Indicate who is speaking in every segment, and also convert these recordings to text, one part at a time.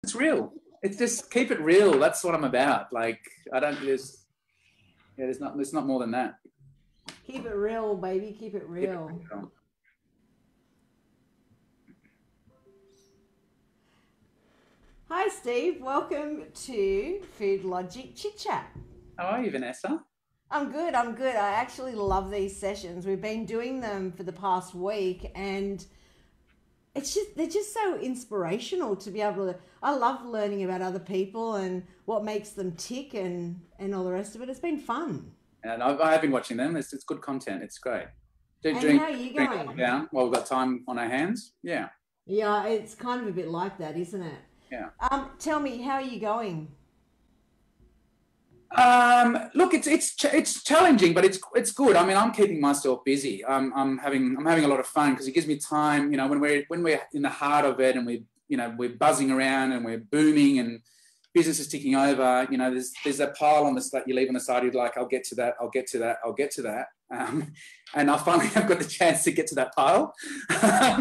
Speaker 1: It's real. It's just keep it real. That's what I'm about. Like, I don't, there's not more than that.
Speaker 2: Keep it real, baby. Keep it real.
Speaker 1: Keep it real.
Speaker 2: Hi, Steve. Welcome to Food Logic Chit Chat.
Speaker 1: How are you, Vanessa?
Speaker 2: I'm good. I'm good. I actually love these sessions. We've been doing them for the past week, and they're just so inspirational to be able to. I love learning about other people and what makes them tick and all the rest of it. It's been fun.
Speaker 1: And I have been watching them. It's good content. It's great.
Speaker 2: And how are you going?
Speaker 1: Down while we've got time on our hands. Yeah.
Speaker 2: Yeah, it's kind of a bit like that, isn't it?
Speaker 1: Yeah.
Speaker 2: Tell me, how are you going?
Speaker 1: Look, it's challenging, but it's good. I mean, I'm keeping myself busy. I'm having a lot of fun because it gives me time. You know, when we're in the heart of it and we're buzzing around and we're booming and business is ticking over. You know, there's that pile on the that you leave on the side. You're like, I'll get to that. I'll get to that. I'll get to that. And I finally have got the chance to get to that pile.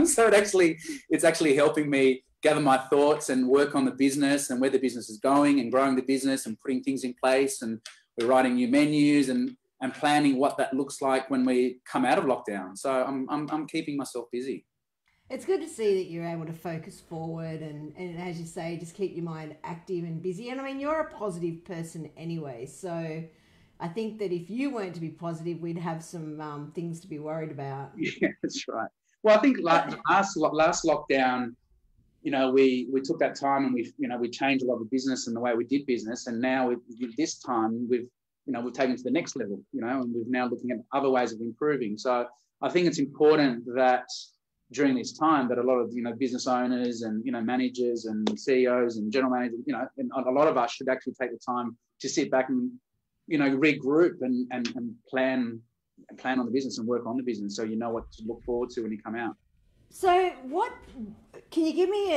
Speaker 1: So it's actually helping me gather my thoughts and work on the business and where the business is going and growing the business and putting things in place. And we're writing new menus and planning what that looks like when we come out of lockdown. So I'm keeping myself busy.
Speaker 2: It's good to see that you're able to focus forward and as you say, just keep your mind active and busy. And I mean, you're a positive person anyway. So I think that if you weren't to be positive, we'd have some things to be worried about.
Speaker 1: Yeah, that's right. Well, I think like last lockdown, you know, we took that time and we changed a lot of business and the way we did business. And now this time we've taken it to the next level, you know, and we're now looking at other ways of improving. So I think it's important that during this time that a lot of, you know, business owners and, you know, managers and CEOs and general managers, you know, and a lot of us should actually take the time to sit back and, you know, regroup and plan on the business and work on the business so you know what to look forward to when you come out.
Speaker 2: So can you give me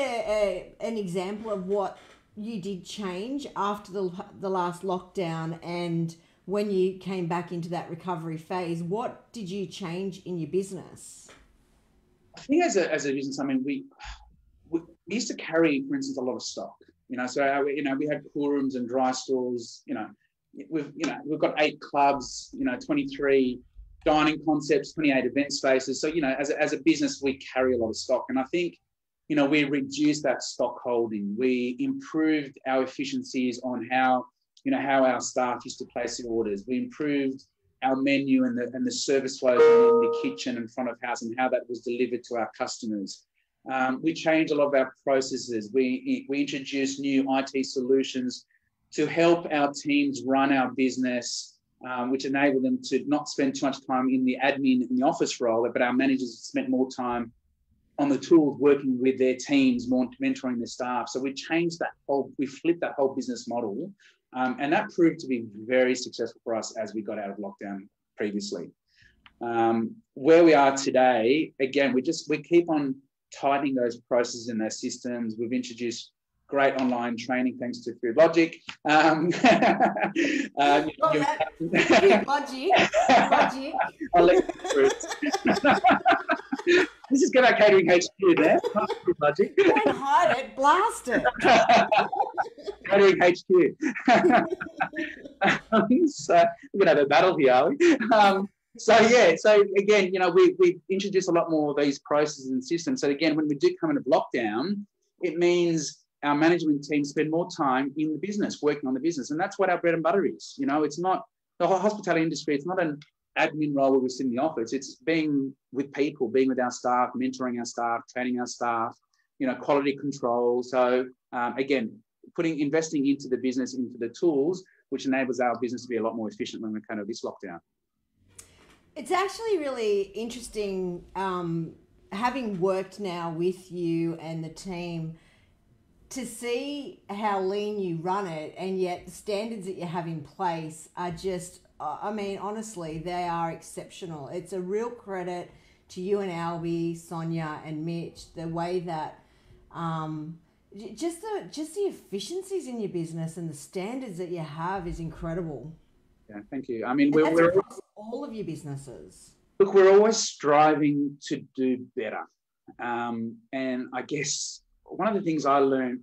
Speaker 2: an example of what you did change after the last lockdown and when you came back into that recovery phase? What did you change in your business?
Speaker 1: I think as a business, I mean, we used to carry, for instance, a lot of stock, you know, so, you know, we had cool rooms and dry stores, you know, we've got 8 clubs, you know, 23 dining concepts, 28 event spaces. So, you know, as a business, we carry a lot of stock. And I think, you know, we reduced that stock holding. We improved our efficiencies on how our staff used to place the orders. We improved our menu and the service flows in the kitchen and front of house and how that was delivered to our customers. We changed a lot of our processes. We introduced new IT solutions to help our teams run our business, which enabled them to not spend too much time in the admin in the office role, but our managers spent more time on the tools, working with their teams, more mentoring their staff. So we flipped that whole business model. And that proved to be very successful for us as we got out of lockdown previously. Where we are today, again, we keep on tightening those processes and those systems. We've introduced great online training thanks to Food Logic.
Speaker 2: Food Logic.
Speaker 1: I'll let you through it. This is Get Our Catering HQ there. Food Logic.
Speaker 2: Don't hide it, blast it.
Speaker 1: Catering HQ. So we're going to have a battle here, are we? So again, you know, we introduced a lot more of these processes and systems. So again, when we do come into lockdown, it means our management team spend more time in the business, working on the business. And that's what our bread and butter is. You know, it's not the whole hospitality industry. It's not an admin role where we sit in the office. It's being with people, being with our staff, mentoring our staff, training our staff, you know, quality control. So again, investing into the business, into the tools, which enables our business to be a lot more efficient when we come out of this lockdown.
Speaker 2: It's actually really interesting having worked now with you and the team to see how lean you run it, and yet the standards that you have in place are just, I mean, honestly, they are exceptional. It's a real credit to you and Albie, Sonia and Mitch, the way that just the efficiencies in your business and the standards that you have is incredible.
Speaker 1: Yeah, thank you. I mean,
Speaker 2: we're across all of your businesses.
Speaker 1: Look, we're always striving to do better. And I guess one of the things I learned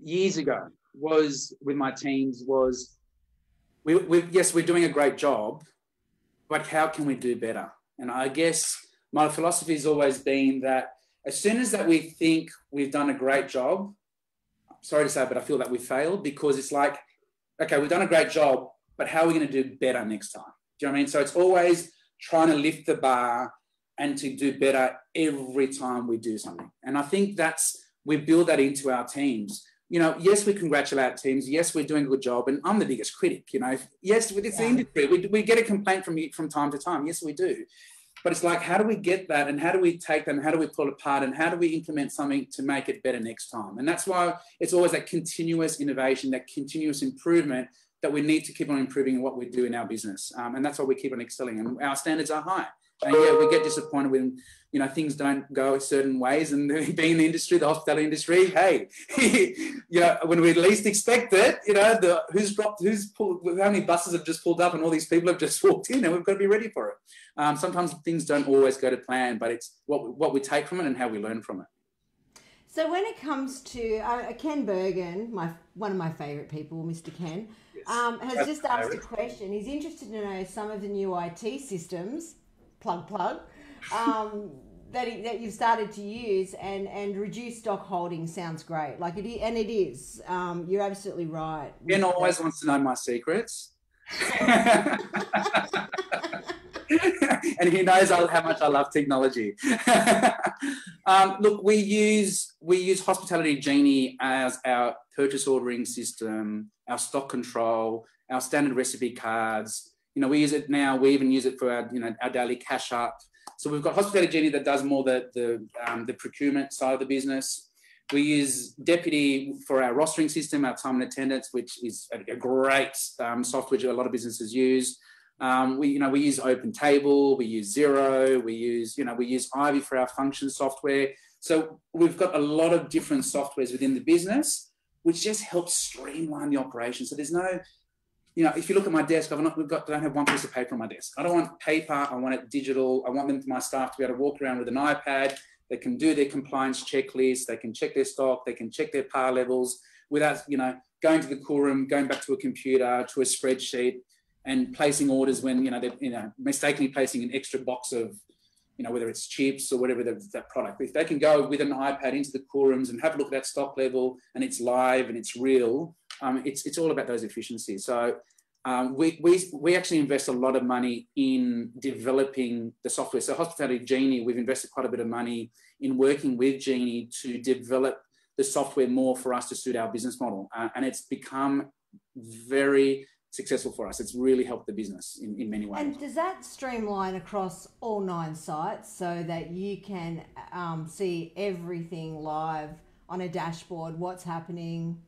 Speaker 1: years ago was with my teams was, yes, we're doing a great job, but how can we do better? And I guess my philosophy has always been that as soon as that we think we've done a great job, sorry to say, but I feel that we failed, because it's like, okay, we've done a great job, but how are we going to do better next time? Do you know what I mean? So it's always trying to lift the bar and to do better every time we do something. And I think we build that into our teams. You know, yes, we congratulate teams. Yes, we're doing a good job. And I'm the biggest critic, you know. Yes, it's the industry. We get a complaint from time to time. Yes, we do. But it's like, how do we get that, and how do we take them, how do we pull it apart, and how do we implement something to make it better next time? And that's why it's always that continuous innovation, that continuous improvement that we need to keep on improving in what we do in our business. And that's why we keep on excelling, and our standards are high. And yeah, we get disappointed when, you know, things don't go certain ways. And being in the industry, the hospitality industry, hey, you know, when we least expect it, you know, how many buses have just pulled up and all these people have just walked in, and we've got to be ready for it. Sometimes things don't always go to plan, but it's what we take from it and how we learn from it.
Speaker 2: So when it comes to Ken Bergen, one of my favourite people, Mr. Ken, has just asked a question. He's interested to know some of the new IT systems, plug, that you've started to use, and reduce stock holding sounds great. Like it is, and it is. You're absolutely right.
Speaker 1: Ken always wants to know my secrets. And he knows how much I love technology. Look, we use Hospitality Genie as our purchase ordering system, our stock control, our standard recipe cards. You know, we use it now. We even use it for our daily cash up. So we've got Hospitality Genie that does more the procurement side of the business. We use Deputy for our rostering system, our time and attendance, which is a great software that a lot of businesses use. We use Open Table, we use Xero, we use Ivy for our function software. So we've got a lot of different softwares within the business, which just helps streamline the operation. So there's no, you know, if you look at my desk, I don't have one piece of paper on my desk. I don't want paper. I want it digital. I want my staff to be able to walk around with an iPad. They can do their compliance checklist. They can check their stock. They can check their par levels without, you know, going to the cool room, going back to a computer, to a spreadsheet, and placing orders when, they're mistakenly placing an extra box of, whether it's chips or whatever that product. If they can go with an iPad into the cool rooms and have a look at that stock level, and it's live and it's real, it's all about those efficiencies. So we actually invest a lot of money in developing the software. So Hospitality Genie, we've invested quite a bit of money in working with Genie to develop the software more for us to suit our business model. And it's become very successful for us. It's really helped the business in many ways.
Speaker 2: And does that streamline across all 9 sites so that you can see everything live on a dashboard, what's happening?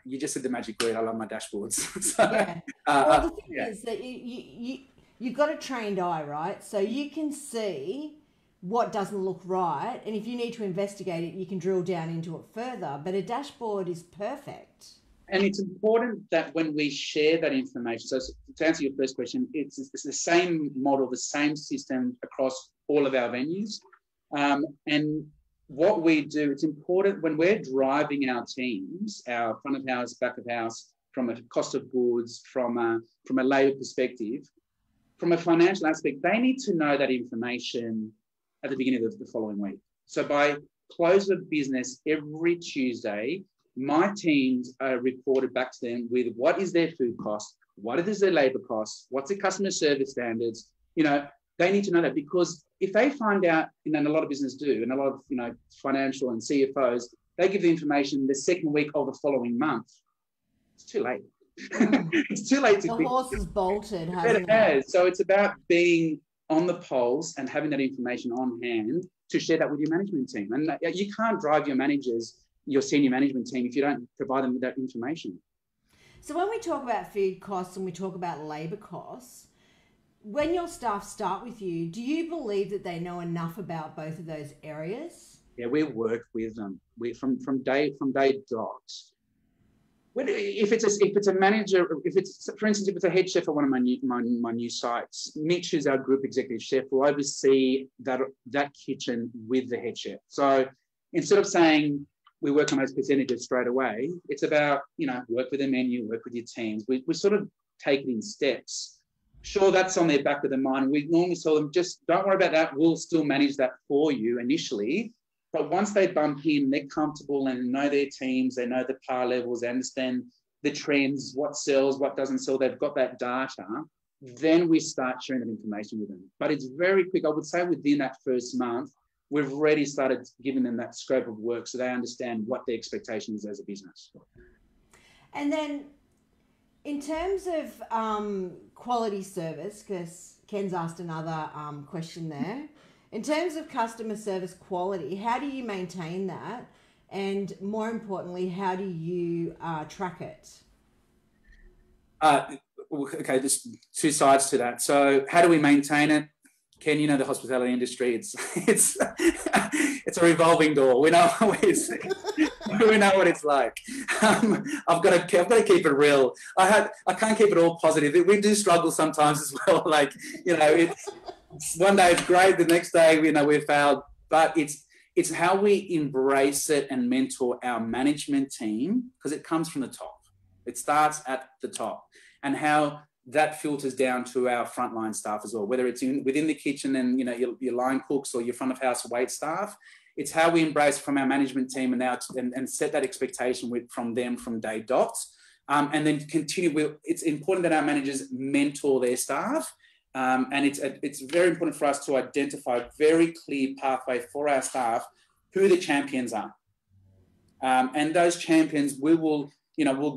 Speaker 1: You just said the magic word. I love my dashboards. So,
Speaker 2: yeah. Well, the thing is that you've got a trained eye, right? So you can see what doesn't look right, and if you need to investigate it, you can drill down into it further. But a dashboard is perfect.
Speaker 1: And it's important that when we share that information, so to answer your first question, it's the same model, the same system across all of our venues. And what we do, it's important when we're driving our teams, our front of house, back of house, from a cost of goods, from a labour perspective, from a financial aspect, they need to know that information at the beginning of the following week. So by close of business every Tuesday, my teams are reported back to them with what is their food cost, what is their labour cost, what's the customer service standards. They need to know that, because if they find out, and a lot of businesses do, and a lot of financial and CFOs, they give the information the second week of the following month. It's too late. It's too late to
Speaker 2: the horse is bolted, hasn't it?
Speaker 1: So it's about being on the pulse and having that information on hand to share that with your management team. And you can't drive your senior management team if you don't provide them with that information.
Speaker 2: So when we talk about food costs and we talk about labour costs, when your staff start with you, do you believe that they know enough about both of those areas?
Speaker 1: Yeah, we work with them. From day dot. If it's a manager, for instance, if it's a head chef at one of my new sites, Mitch, who's our group executive chef, will oversee that kitchen with the head chef. So instead of saying, we work on those percentages straight away. It's about, work with the menu, work with your teams. We sort of take it in steps. Sure, that's on their back of the mind. We normally tell them, just don't worry about that. We'll still manage that for you initially. But once they bump in, they're comfortable and know their teams, they know the par levels, they understand the trends, what sells, what doesn't sell, they've got that data, then we start sharing that information with them. But it's very quick. I would say within that first month, we've already started giving them that scope of work so they understand what their expectation is as a business.
Speaker 2: And then in terms of quality service, because Ken's asked another question there, in terms of customer service quality, how do you maintain that? And more importantly, how do you track it?
Speaker 1: Okay, there's two sides to that. So how do we maintain it? Ken, the hospitality industry, it's a revolving door. We know we know what it's like. I've got to keep it real. I can't keep it all positive. We do struggle sometimes as well. It's one day it's great, the next day we've failed. But it's how we embrace it and mentor our management team, because it comes from the top. It starts at the top, and how that filters down to our frontline staff as well, whether it's within the kitchen and your line cooks or your front of house wait staff. It's how we embrace from our management team and set that expectation from them from day dot, and then continue. It's important that our managers mentor their staff, and it's very important for us to identify a very clear pathway for our staff who the champions are, and those champions we'll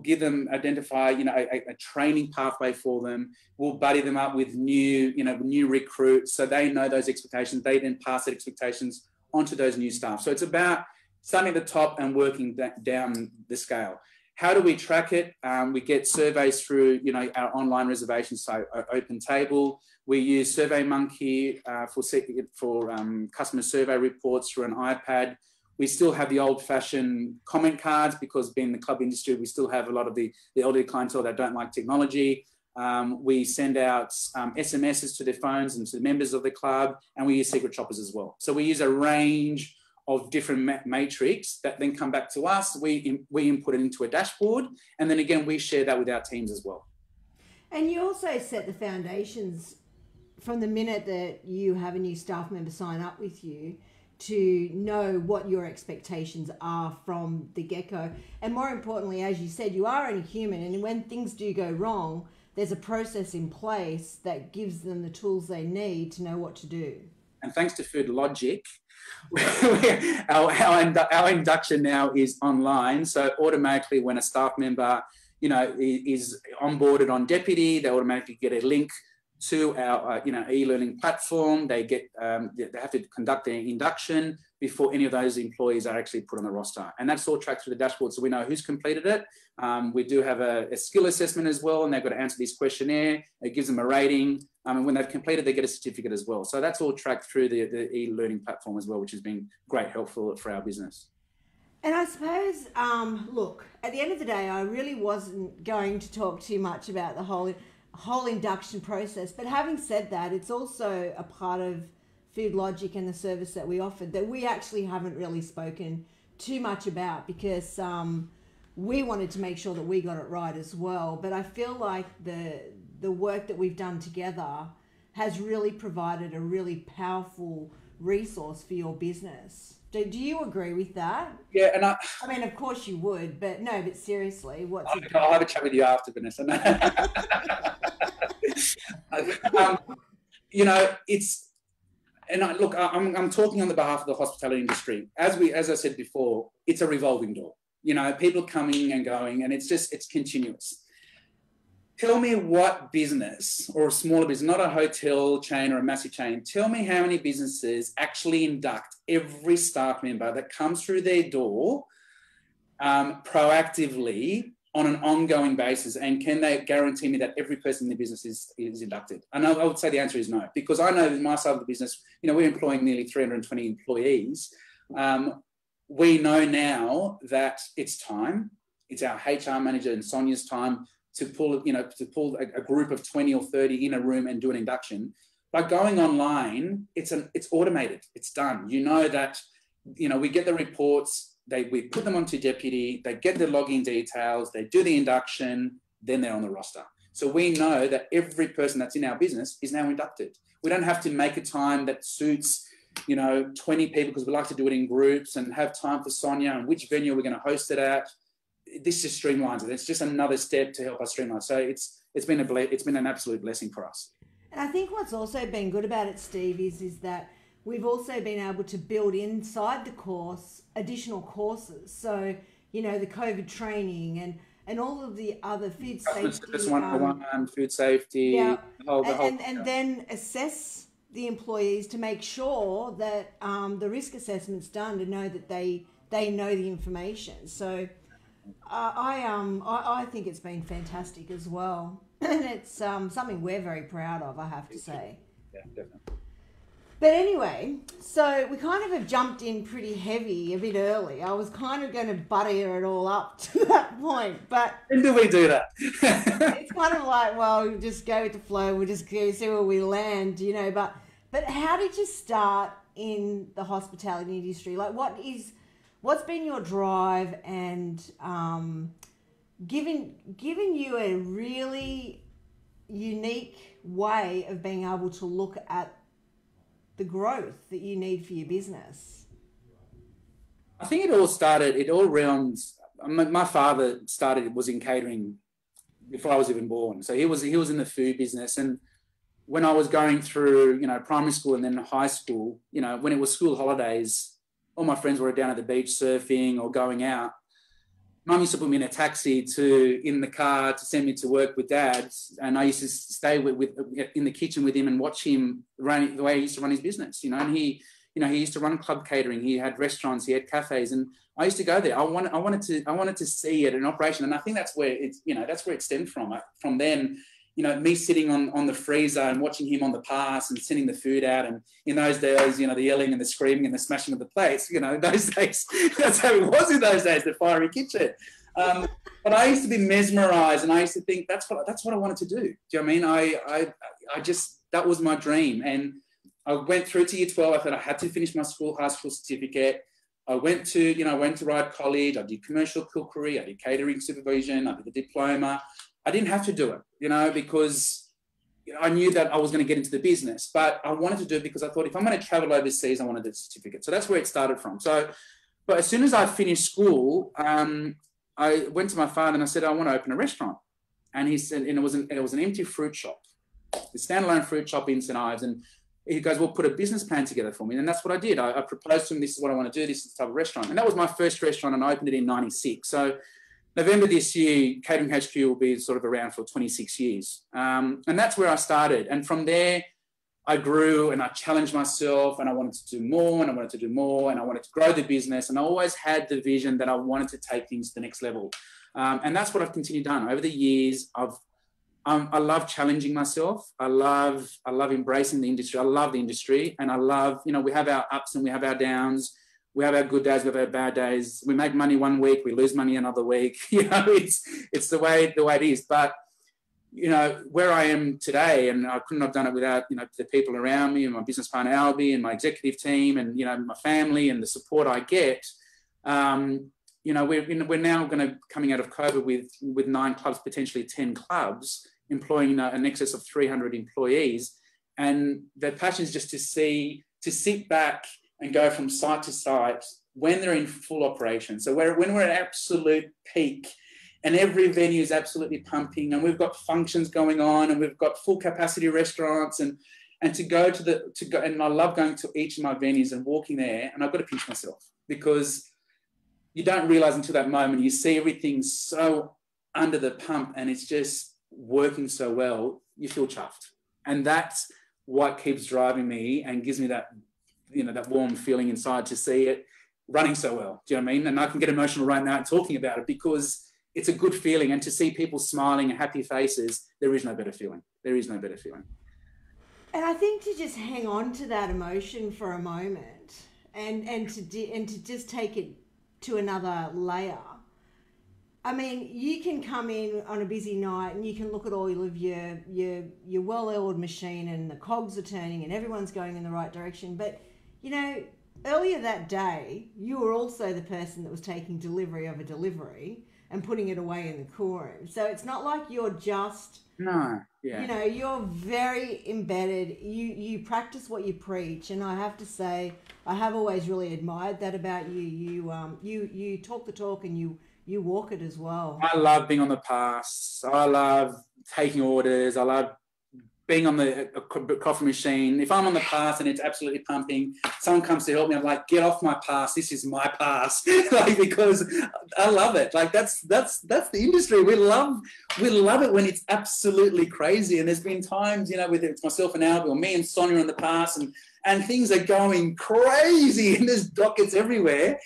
Speaker 1: give them, identify, a training pathway for them. We'll buddy them up with new recruits so they know those expectations. They then pass their expectations onto those new staff. So it's about starting at the top and working down the scale. How do we track it? We get surveys through, our online reservations, so Open Table. We use SurveyMonkey for customer survey reports through an iPad. We still have the old-fashioned comment cards, because being the club industry, we still have a lot of the elderly clientele that don't like technology. We send out SMSs to their phones and to the members of the club, and we use secret shoppers as well. So we use a range of different matrix that then come back to us. We input it into a dashboard, and then again, we share that with our teams as well.
Speaker 2: And you also set the foundations from the minute that you have a new staff member sign up with you, to know what your expectations are from the get-go. And more importantly, as you said, you are only human, and when things do go wrong, there's a process in place that gives them the tools they need to know what to do.
Speaker 1: And thanks to Food Logic, our induction now is online. So automatically, when a staff member, is onboarded on Deputy, they automatically get a link to our e-learning platform. They have to conduct their induction before any of those employees are actually put on the roster, and that's all tracked through the dashboard, so we know who's completed it. We do have a skill assessment as well, and they've got to answer this questionnaire. It gives them a rating, and when they've completed, they get a certificate as well. So that's all tracked through the e-learning platform as well, which has been great, helpful for our business.
Speaker 2: And I suppose, look, at the end of the day, I really wasn't going to talk too much about the whole induction process, but having said that, it's also a part of Food Logic and the service that we offered that we actually haven't really spoken too much about, because we wanted to make sure that we got it right as well. But I feel like the work that we've done together has really provided a really powerful resource for your business. Do you agree with that?
Speaker 1: Yeah, and I
Speaker 2: mean, of course you would, but no, but seriously,
Speaker 1: I'll have a chat with you after, Vanessa. I'm talking on the behalf of the hospitality industry. As I said before, it's a revolving door. People coming and going, and it's continuous. Tell me what business, or a smaller business, not a hotel chain or a massive chain, tell me how many businesses actually induct every staff member that comes through their door proactively on an ongoing basis, and can they guarantee me that every person in the business is inducted? And I would say the answer is no, because I know in my side of the business, we're employing nearly 320 employees. We know now that it's time. It's our HR manager and Sonia's time to pull a group of 20 or 30 in a room and do an induction. By going online, it's automated. It's done. That, we get the reports. we put them onto deputy, they get the login details, they do the induction, then they're on the roster. So we know that every person that's in our business is now inducted. We don't have to make a time that suits, 20 people, because we like to do it in groups and have time for Sonia and which venue we're going to host it at. This just streamlines it. It's just another step to help us streamline. So it's been an absolute blessing for us.
Speaker 2: And I think what's also been good about it, Steve, is that we've also been able to build inside the course additional courses. So, the COVID training and all of the other food safety.
Speaker 1: Just one-on-one, food safety.
Speaker 2: Yeah.
Speaker 1: And
Speaker 2: then assess the employees to make sure that the risk assessment's done, to know that they know the information. So I think it's been fantastic as well. And it's something we're very proud of, I have to say.
Speaker 1: Yeah, definitely.
Speaker 2: But anyway, so we kind of have jumped in pretty heavy a bit early. I was kind of going to butter it all up to that point, but...
Speaker 1: When do we do that?
Speaker 2: It's kind of like, well, we'll just go with the flow. We'll just go see where we land, But how did you start in the hospitality industry? Like, what's been your drive and given you a really unique way of being able to look at the growth that you need for your business?
Speaker 1: I think it all rounds. My father was in catering before I was even born. So he was in the food business. And when I was going through, primary school and then high school, when it was school holidays, all my friends were down at the beach surfing or going out. Mum used to put me in a taxi in the car to send me to work with Dad, and I used to stay in the kitchen with him and watch him run the way he used to run his business. And he used to run club catering. He had restaurants, he had cafes, and I used to go there. I wanted to see it in operation, and I think that's where it stemmed from. From then, me sitting on the freezer and watching him on the pass and sending the food out. And in those days, the yelling and the screaming and the smashing of the plates, those days, that's how it was in those days, the fiery kitchen. But I used to be mesmerized, and I used to think that's what I wanted to do. Do you know what I mean? I just, that was my dream. And I went through to year 12. I thought I had to finish my high school certificate. I went to Ryde College. I did commercial cookery. I did catering supervision. I did the diploma. I didn't have to do it, because I knew that I was going to get into the business, but I wanted to do it because I thought if I'm going to travel overseas, I wanted the certificate. So that's where it started from. So, but as soon as I finished school, I went to my father and I said, I want to open a restaurant. And he said, and it was an empty fruit shop, a standalone fruit shop in St. Ives. And he goes, well, put a business plan together for me. And that's what I did. I proposed to him, this is what I want to do. This is the type of restaurant. And that was my first restaurant, and I opened it in 96. So November this year, Catering HQ will be sort of around for 26 years. And that's where I started. And from there, I grew and I challenged myself, and I wanted to do more and I wanted to do more, and I wanted to grow the business. And I always had the vision that I wanted to take things to the next level. And that's what I've continued done over the years. I love challenging myself. I love embracing the industry. I love the industry, and I love, we have our ups and we have our downs. We have our good days, we have our bad days. We make money one week, we lose money another week. It's the way it is. But where I am today, and I couldn't have done it without the people around me and my business partner Albie and my executive team and my family and the support I get. We're now coming out of COVID with 9 clubs, potentially 10 clubs, employing in excess of 300 employees, and their passion is just to sit back and go from site to site when they're in full operation. So when we're at absolute peak and every venue is absolutely pumping and we've got functions going on and we've got full capacity restaurants and to go and I love going to each of my venues and walking there, and I've got to pinch myself because you don't realize until that moment, you see everything so under the pump and it's just working so well, you feel chuffed. And that's what keeps driving me and gives me that that warm feeling inside to see it running so well. Do you know what I mean? And I can get emotional right now talking about it because it's a good feeling. And to see people smiling and happy faces, there is no better feeling. There is no better feeling.
Speaker 2: And I think to just hang on to that emotion for a moment and to just take it to another layer. I mean, you can come in on a busy night and you can look at all of your well-oiled machine and the cogs are turning and everyone's going in the right direction. But, earlier that day, you were also the person that was taking delivery of a delivery and putting it away in the cool room. So it's not like you're just,
Speaker 1: No, yeah.
Speaker 2: you know, you're very embedded. You practice what you preach, and I have to say, I have always really admired that about you. You talk the talk and you walk it as well.
Speaker 1: I love being on the pass. I love taking orders. I love being on the coffee machine. If I'm on the pass and it's absolutely pumping, someone comes to help me, I'm like, get off my pass. This is my pass. Like, because I love it. Like, that's the industry. We love it when it's absolutely crazy. And there's been times, you know, whether it's myself and Albie or me and Sonia on the pass, and things are going crazy and there's dockets everywhere.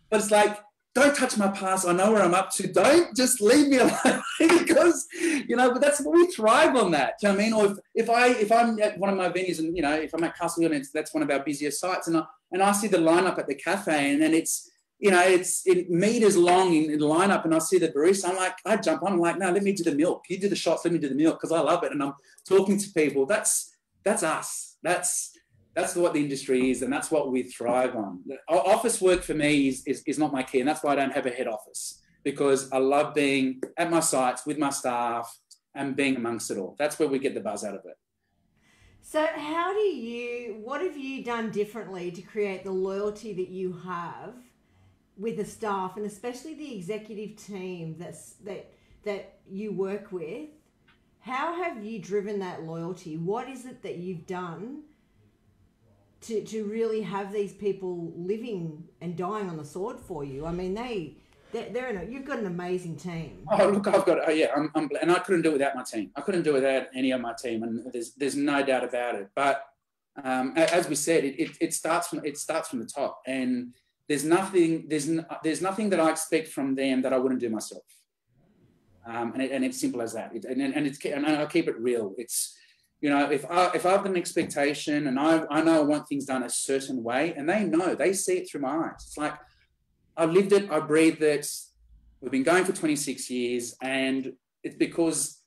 Speaker 1: But it's like, don't touch my pass. I know where I'm up to. Don't just leave me alone. Because, you know, but that's what we thrive on that. Do you know what I mean? Or if I'm at one of my venues and, you know, if I'm at Castle Hill and that's one of our busiest sites, and I see the lineup at the cafe, and then it's, you know, it's meters long in the lineup, and I see the barista, I'm like, I jump on, I'm like, no, let me do the milk. You do the shots, let me do the milk, because I love it. And I'm talking to people. That's us. That's what the industry is, and that's what we thrive on. Office work for me is not my key, and that's why I don't have a head office, because I love being at my sites with my staff and being amongst it all. That's where we get the buzz out of it.
Speaker 2: So what have you done differently to create the loyalty that you have with the staff, and especially the executive team that you work with? How have you driven that loyalty? What is it that you've done to really have these people living and dying on the sword for you? I mean, you've got an amazing team.
Speaker 1: Oh, look, and I couldn't do it without my team. I couldn't do it without any of my team, and there's no doubt about it. But as we said, it starts from the top, and there's nothing that I expect from them that I wouldn't do myself. And it's simple as that. And I keep it real. It's, you know, if I've got an expectation and I know I want things done a certain way, and they see it through my eyes. It's like, I've lived it, I breathed it. We've been going for 26 years, and it's because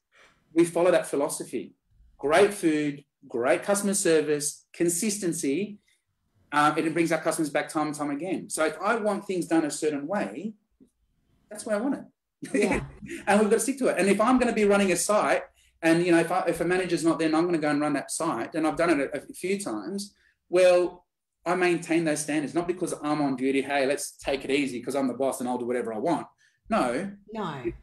Speaker 1: we follow that philosophy. Great food, great customer service, consistency, it brings our customers back time and time again. So if I want things done a certain way, that's where I want it.
Speaker 2: Yeah.
Speaker 1: And we've got to stick to it. And if I'm going to be running a site, and, you know, if a manager's not there and I'm going to go and run that site, and I've done it a few times, well, I maintain those standards, not because I'm on duty, hey, let's take it easy because I'm the boss and I'll do whatever I want. No.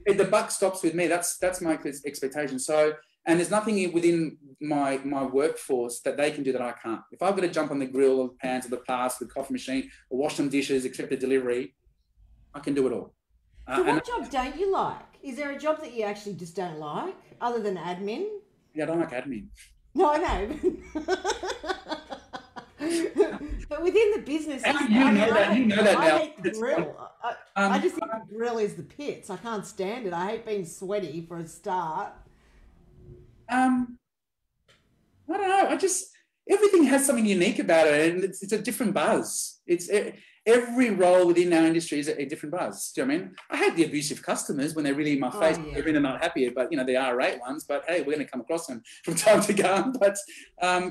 Speaker 1: If the buck stops with me, that's my expectation. So, and there's nothing within my workforce that they can do that I can't. If I've got to jump on the grill or the pans or the pass, the coffee machine, or wash some dishes, accept a delivery, I can do it all.
Speaker 2: So what job don't you like? Is there a job that you actually just don't like, other than admin?
Speaker 1: Yeah, I don't like admin.
Speaker 2: No, I know. But within the business,
Speaker 1: You know that now.
Speaker 2: I hate the grill. I just think the grill is the pits. I can't stand it. I hate being sweaty for a start.
Speaker 1: I don't know. Everything has something unique about it, and it's a different buzz. Every role within our industry is a different buzz. Do you know what I mean? I hate the abusive customers when they're really in my face.
Speaker 2: Yeah.
Speaker 1: They're really not happy, but, you know, they are irate ones. But hey, we're going to come across them from time to time. But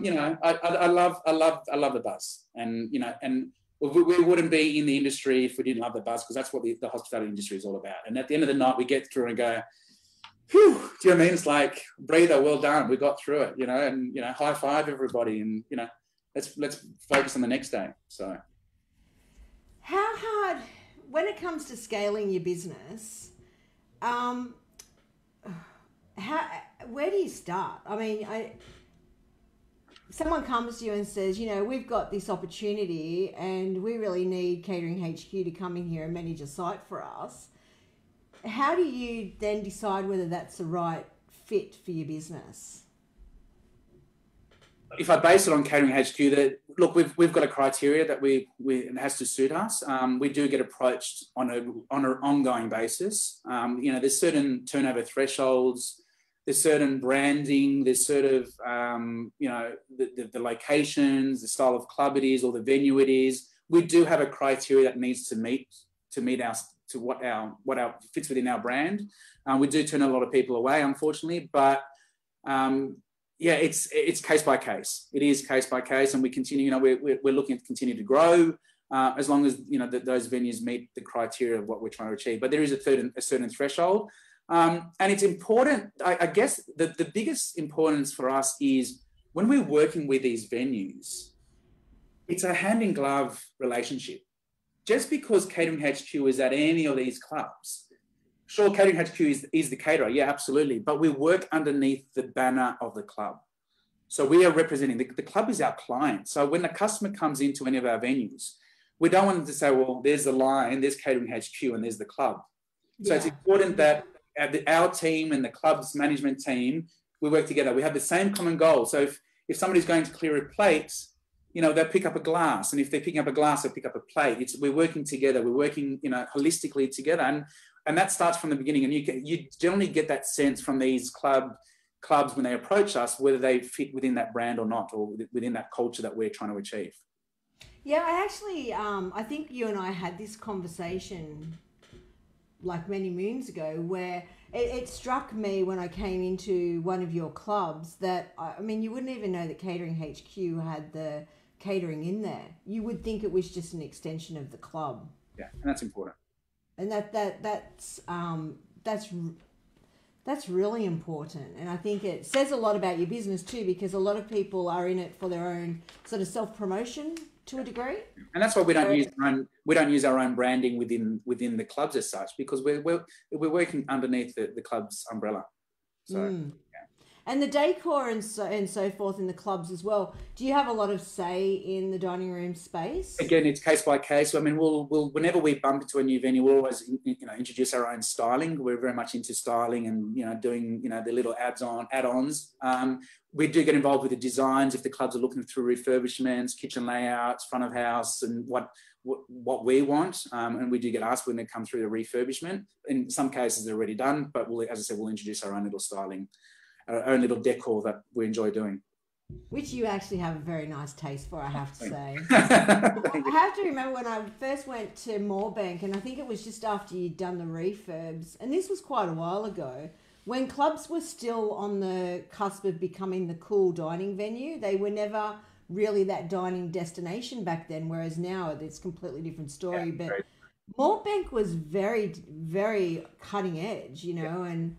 Speaker 1: you know, I love the buzz, and, you know, and we wouldn't be in the industry if we didn't love the buzz, because that's what the hospitality industry is all about. And at the end of the night, we get through and go, whew, do you know what I mean? It's like, breather, well done, we got through it, you know, and, you know, high five everybody, and, you know, let's focus on the next day. So.
Speaker 2: How hard, when it comes to scaling your business, where do you start? I mean, someone comes to you and says, you know, we've got this opportunity and we really need Catering HQ to come in here and manage a site for us. How do you then decide whether that's the right fit for your business?
Speaker 1: If I base it on Catering HQ, look, we've got a criteria that it has to suit us. We do get approached on an ongoing basis. You know, there's certain turnover thresholds, there's certain branding, there's sort of you know, the locations, the style of club it is, or the venue it is. We do have a criteria that needs to meet what fits within our brand. We do turn a lot of people away, unfortunately, but yeah, it's case by case. It is case by case, and we continue. You know, we're looking to continue to grow. as long as, you know, those venues meet the criteria of what we're trying to achieve. But there is a certain threshold. And it's important, I guess the biggest importance for us is when we're working with these venues, it's a hand-in-glove relationship. Just because Catering HQ is at any of these clubs, sure, Catering HQ is the caterer, yeah, absolutely, but we work underneath the banner of the club. So we are representing, the club is our client. So when a customer comes into any of our venues, we don't want them to say, well, there's the line, there's Catering HQ and there's the club. So it's important that our team and the club's management team, we work together. We have the same common goal. So if somebody's going to clear a plate, you know, they'll pick up a glass. And if they're picking up a glass, they'll pick up a plate. We're working together. We're working, you know, holistically together. And that starts from the beginning. And you generally get that sense from these clubs when they approach us, whether they fit within that brand or not, or within that culture that we're trying to achieve.
Speaker 2: Yeah, I actually, I think you and I had this conversation like many moons ago, where it struck me when I came into one of your clubs that, I mean, you wouldn't even know that Catering HQ had the catering in there. You would think it was just an extension of the club.
Speaker 1: Yeah, and that's important.
Speaker 2: And that's really important. And I think it says a lot about your business too, because a lot of people are in it for their own sort of self-promotion to a degree. And that's why we
Speaker 1: don't use our own branding within the clubs as such, because we're working underneath the club's umbrella. So yeah.
Speaker 2: And the decor and so forth in the clubs as well. Do you have a lot of say in the dining room space?
Speaker 1: Again, it's case by case. I mean, we'll whenever we bump into a new venue, we'll always, you know, introduce our own styling. We're very much into styling and, you know, doing, you know, the little add-ons. We do get involved with the designs if the clubs are looking through refurbishments, kitchen layouts, front of house, and what we want. And we do get asked when they come through the refurbishment. In some cases, they're already done, but as I said, we'll introduce our own little styling, our own little decor that we enjoy doing.
Speaker 2: Which you actually have a very nice taste for, I have to say. I have to remember when I first went to Moorebank, and I think it was just after you'd done the refurbs, and this was quite a while ago, when clubs were still on the cusp of becoming the cool dining venue. They were never really that dining destination back then, whereas now it's a completely different story. Yeah, but Moorebank was very, very cutting edge, you know, and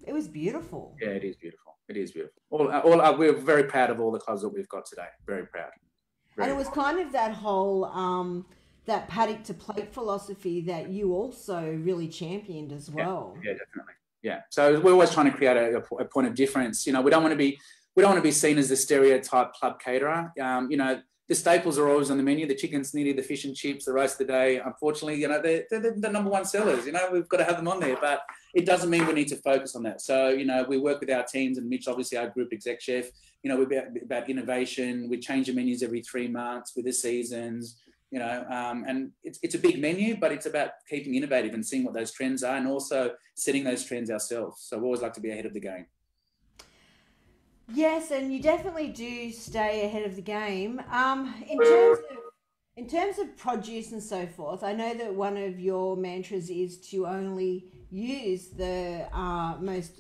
Speaker 2: it was beautiful.
Speaker 1: Yeah, it is beautiful. It is beautiful. We're very proud of all the clubs that we've got today. Very proud.
Speaker 2: And it was kind of that whole that paddock to plate philosophy that you also really championed as well.
Speaker 1: Yeah, definitely. Yeah. So we're always trying to create a point of difference. You know, we don't want to be seen as the stereotype club caterer. You know, the staples are always on the menu: the chicken snitty, the fish and chips, the roast of the day. Unfortunately, you know, they're the number one sellers. You know, we've got to have them on there, but it doesn't mean we need to focus on that. So, you know, we work with our teams, and Mitch, obviously our group exec chef. You know, we're about innovation. We change the menus every 3 months with the seasons. You know, and it's a big menu, but it's about keeping innovative and seeing what those trends are, and also setting those trends ourselves. So we always like to be ahead of the game.
Speaker 2: Yes, and you definitely do stay ahead of the game. In terms of produce and so forth, I know that one of your mantras is to only use the most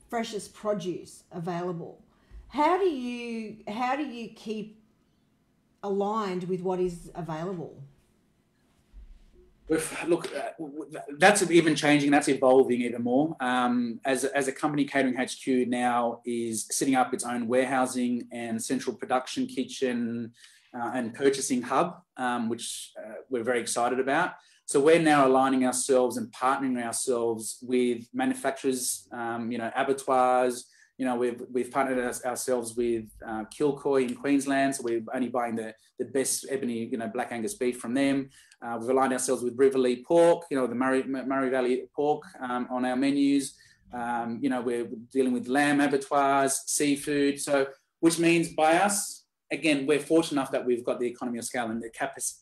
Speaker 2: freshest produce available. How do you keep aligned with what is available?
Speaker 1: Look, that's even changing. That's evolving even more. As a company, Catering HQ now is setting up its own warehousing and central production kitchen and purchasing hub, which we're very excited about. So we're now aligning ourselves and partnering ourselves with manufacturers, you know, abattoirs. You know, we've partnered ourselves with Kilcoy in Queensland, so we're only buying the best ebony, you know, Black Angus beef from them. We've aligned ourselves with Riverlea pork, you know, the Murray Valley pork on our menus. You know, we're dealing with lamb abattoirs, seafood. So, which means by us, again, we're fortunate enough that we've got the economy of scale and the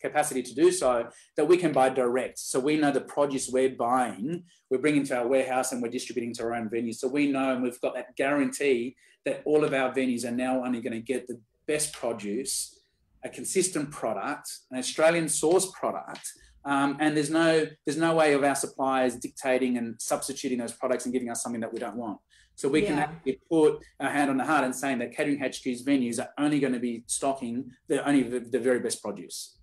Speaker 1: capacity to do so, that we can buy direct. So we know the produce we're buying, we're bringing to our warehouse and we're distributing to our own venues. So we know, and we've got that guarantee that all of our venues are now only going to get the best produce, a consistent product, an Australian source product, And there's no way of our suppliers dictating and substituting those products and giving us something that we don't want. So we can actually put our hand on the heart and saying that Catering HQ's venues are only going to be stocking the very best produce.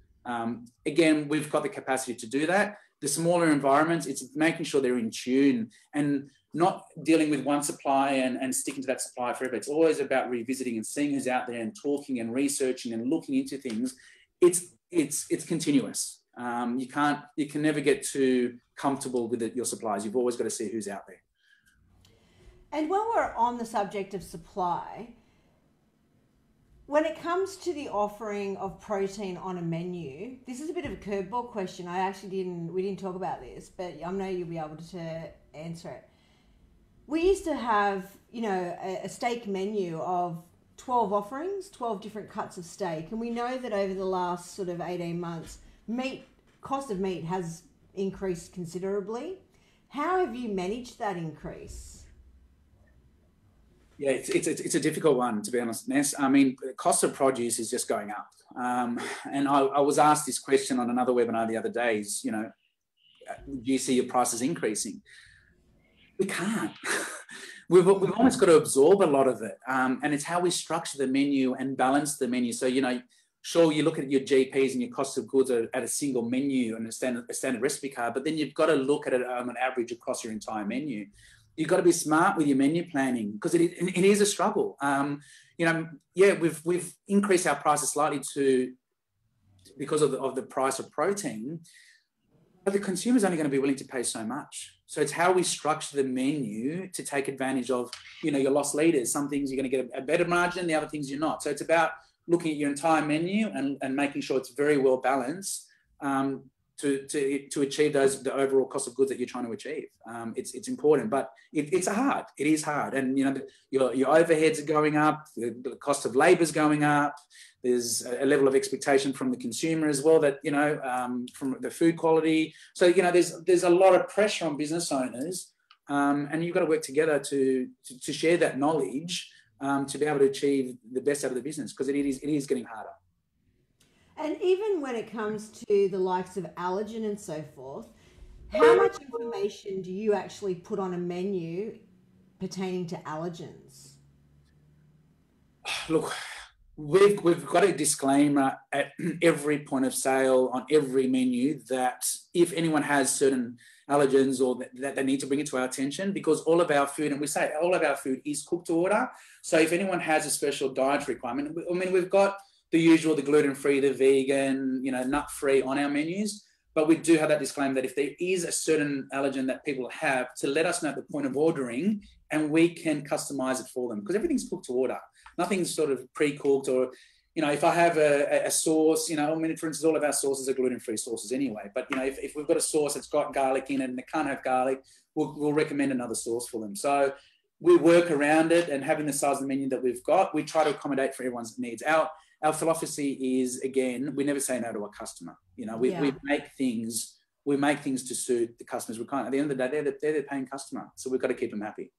Speaker 1: Again, we've got the capacity to do that. The smaller environments, it's making sure they're in tune and not dealing with one supplier and sticking to that supplier forever. It's always about revisiting and seeing who's out there and talking and researching and looking into things. It's continuous. You can never get too comfortable with your suppliers. You've always got to see who's out there.
Speaker 2: And when we're on the subject of supply, when it comes to the offering of protein on a menu, this is a bit of a curveball question. We didn't talk about this, but I know you'll be able to answer it. We used to have, a steak menu of 12 offerings, 12 different cuts of steak. And we know that over the last sort of 18 months, cost of meat has increased considerably. How have you managed that increase?
Speaker 1: Yeah, it's a difficult one, to be honest, Ness. I mean, the cost of produce is just going up. And I was asked this question on another webinar the other day, do you see your prices increasing? We can't. We've almost got to absorb a lot of it. And it's how we structure the menu and balance the menu. So, sure, you look at your GPs and your cost of goods at a single menu and a standard recipe card, but then you've got to look at it on an average across your entire menu. You've got to be smart with your menu planning because it is a struggle. We've increased our prices slightly because of the price of protein, but the consumer's only going to be willing to pay so much. So it's how we structure the menu to take advantage of, your loss leaders. Some things you're going to get a better margin, the other things you're not. So it's about looking at your entire menu and making sure it's very well balanced to achieve the overall cost of goods that you're trying to achieve. It's important, but it is hard. And, your overheads are going up, the cost of labor is going up. There's a level of expectation from the consumer as well that, from the food quality. So, there's a lot of pressure on business owners and you've got to work together to share that knowledge to be able to achieve the best out of the business because it is getting harder.
Speaker 2: And even when it comes to the likes of Allergen and so forth, how much information do you actually put on a menu pertaining to allergens?
Speaker 1: Look, we've got a disclaimer at every point of sale on every menu that if anyone has certain allergens or that they need to bring it to our attention because all of our food, and we say all of our food is cooked to order. So if anyone has a special dietary requirement, we've got the usual, the gluten-free, the vegan, nut-free on our menus. But we do have that disclaimer that if there is a certain allergen that people have, to let us know at the point of ordering and we can customize it for them because everything's cooked to order. Nothing's sort of pre-cooked or, if I have a sauce, for instance, all of our sauces are gluten-free sauces anyway. But, if we've got a sauce that's got garlic in it and they can't have garlic, we'll recommend another sauce for them. So we work around it and having the size of the menu that we've got, we try to accommodate for everyone's needs. Our philosophy is, again, we never say no to a customer. We make things to suit the customers. We can't. At the end of the day, they're the paying customer, so we've got to keep them happy.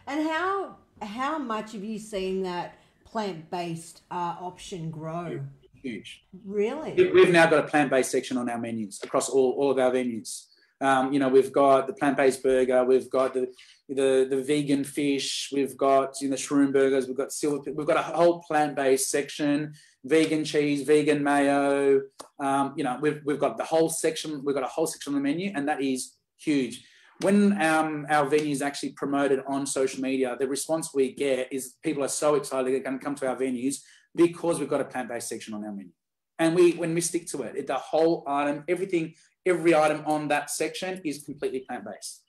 Speaker 2: And how much have you seen that plant-based option grow?
Speaker 1: Huge.
Speaker 2: Really?
Speaker 1: We've now got a plant-based section on our menus across all of our venues. We've got the plant-based burger, we've got the vegan fish, we've got shroom burgers, we've got a whole plant-based section, vegan cheese, vegan mayo. We've got the whole section. We've got a whole section on the menu, and that is huge. When our venues actually promoted on social media, the response we get is people are so excited they're going to come to our venues because we've got a plant-based section on our menu, and when we stick to it, the whole item, every item on that section is completely plant-based,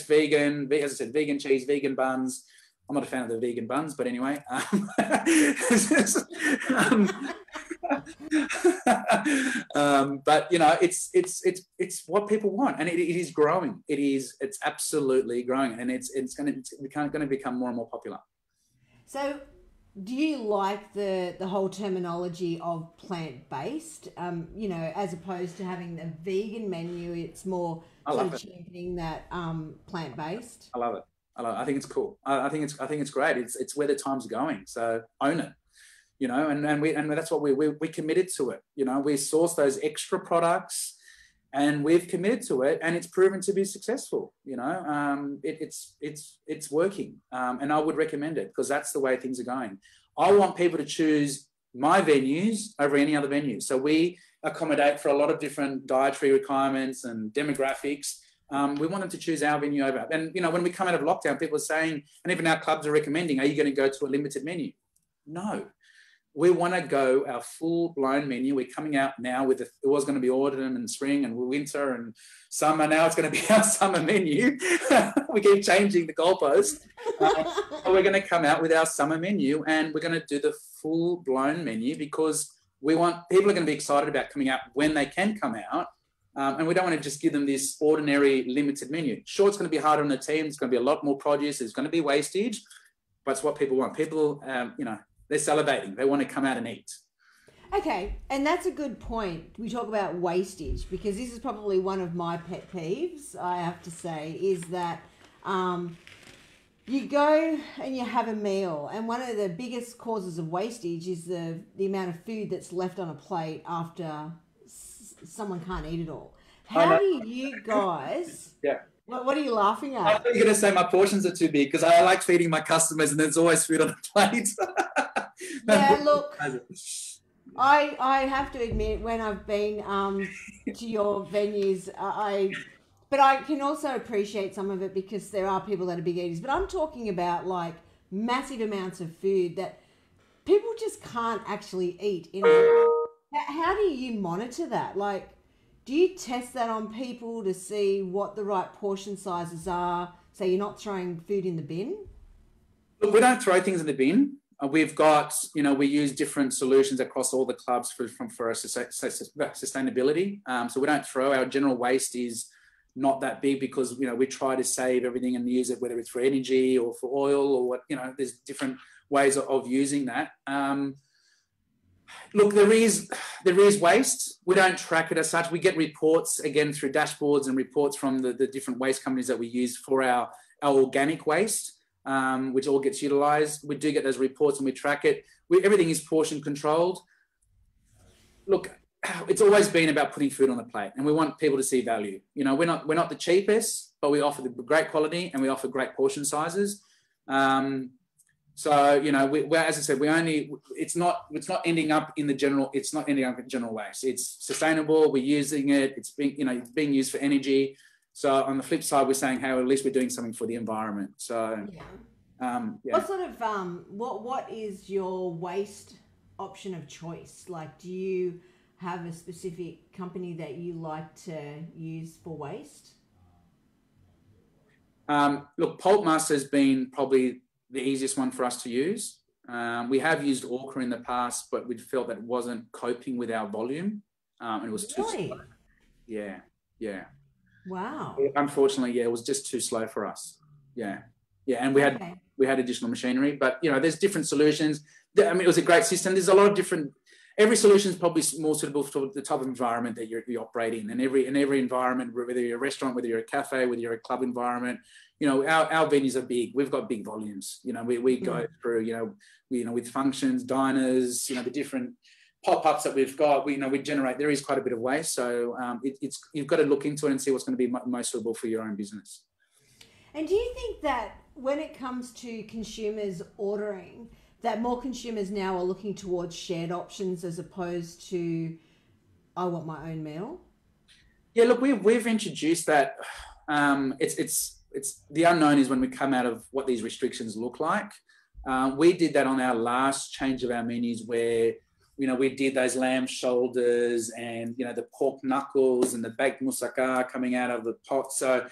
Speaker 1: vegan, as I said, vegan cheese, vegan buns. I'm not a fan of the vegan buns, but anyway. But it's what people want, and it is growing. It's absolutely growing, and it's going to become more and more popular.
Speaker 2: So, do you like the whole terminology of plant-based? As opposed to having the vegan menu, it's more sort of championing that plant-based.
Speaker 1: I love it. I think it's cool. I think it's great. It's where the time's going. So own it. And that's what we committed to it. We source those extra products and we've committed to it, and it's proven to be successful. You know, it's working, and I would recommend it because that's the way things are going. I want people to choose my venues over any other venue. So we accommodate for a lot of different dietary requirements and demographics. We want them to choose our venue over. And, you know, when we come out of lockdown, people are saying, and even our clubs are recommending, are you going to go to a limited menu? No. We want to go our full-blown menu. We're coming out now with, it was going to be autumn and spring and winter and summer. Now it's going to be our summer menu. We keep changing the goalposts. We're going to come out with our summer menu, and we're going to do the full-blown menu because we want, people are going to be excited about coming out when they can come out. And we don't want to just give them this ordinary limited menu. Sure, it's going to be harder on the team. It's going to be a lot more produce. There's going to be wastage, but it's what people want. People, you know, they're salivating. They want to come out and eat. Okay, and that's a good point. We talk about wastage because this is probably one of my pet peeves, I have to say, is that you go and you have a meal, and one of the biggest causes of wastage is the amount of food that's left on a plate after someone can't eat it all. How do you guys... Yeah. What are you laughing at? I thought you were going to say my portions are too big because I like feeding my customers and there's always food on the plate. Yeah, look, I have to admit when I've been to your venues, but I can also appreciate some of it because there are people that are big eaters. But I'm talking about like massive amounts of food that people just can't actually eat. How do you monitor that? Like, do you test that on people to see what the right portion sizes are so you're not throwing food in the bin? Look, we don't throw things in the bin. We've got, you know, we use different solutions across all the clubs for our sustainability. So we don't throw. Our general waste is not that big because, you know, we try to save everything and use it, whether it's for energy or for oil or what, you know, there's different ways of using that. Look, there is waste. We don't track it as such. We get reports, again, through dashboards and reports from the different waste companies that we use for our organic waste, which all gets utilised. We do get those reports and we track it. Everything is portion controlled. Look, it's always been about putting food on the plate, and we want people to see value. You know, we're not the cheapest, but we offer the great quality and we offer great portion sizes. So, you know, as I said, it's not ending up in general waste. It's sustainable. We're using it. It's being used for energy. So on the flip side, we're saying, hey, well, at least we're doing something for the environment. So, yeah. What sort of, what is your waste option of choice? Like, do you have a specific company that you like to use for waste? Look, Pulp Master has been probably the easiest one for us to use. We have used Orca in the past, but we felt that it wasn't coping with our volume. And it was too slow. Yeah. Wow. Unfortunately, it was just too slow for us. Yeah. And we had additional machinery, but you know, there's different solutions. I mean, it was a great system. There's a lot of different. Every solution is probably more suitable for the type of environment that you're operating in. And every environment, whether you're a restaurant, whether you're a cafe, whether you're a club environment, you know, our venues are big. We've got big volumes. You know, we go through, you know, with functions, diners, you know, the different pop-ups that we've got. We generate. There is quite a bit of waste, so you've got to look into it and see what's going to be most suitable for your own business. And do you think that when it comes to consumers ordering, that more consumers now are looking towards shared options as opposed to, I want my own meal? Yeah, look, we've introduced that. It's the unknown is when we come out of what these restrictions look like. We did that on our last change of our menus where, you know, we did those lamb shoulders and, you know, the pork knuckles and the baked moussaka coming out of the pot. So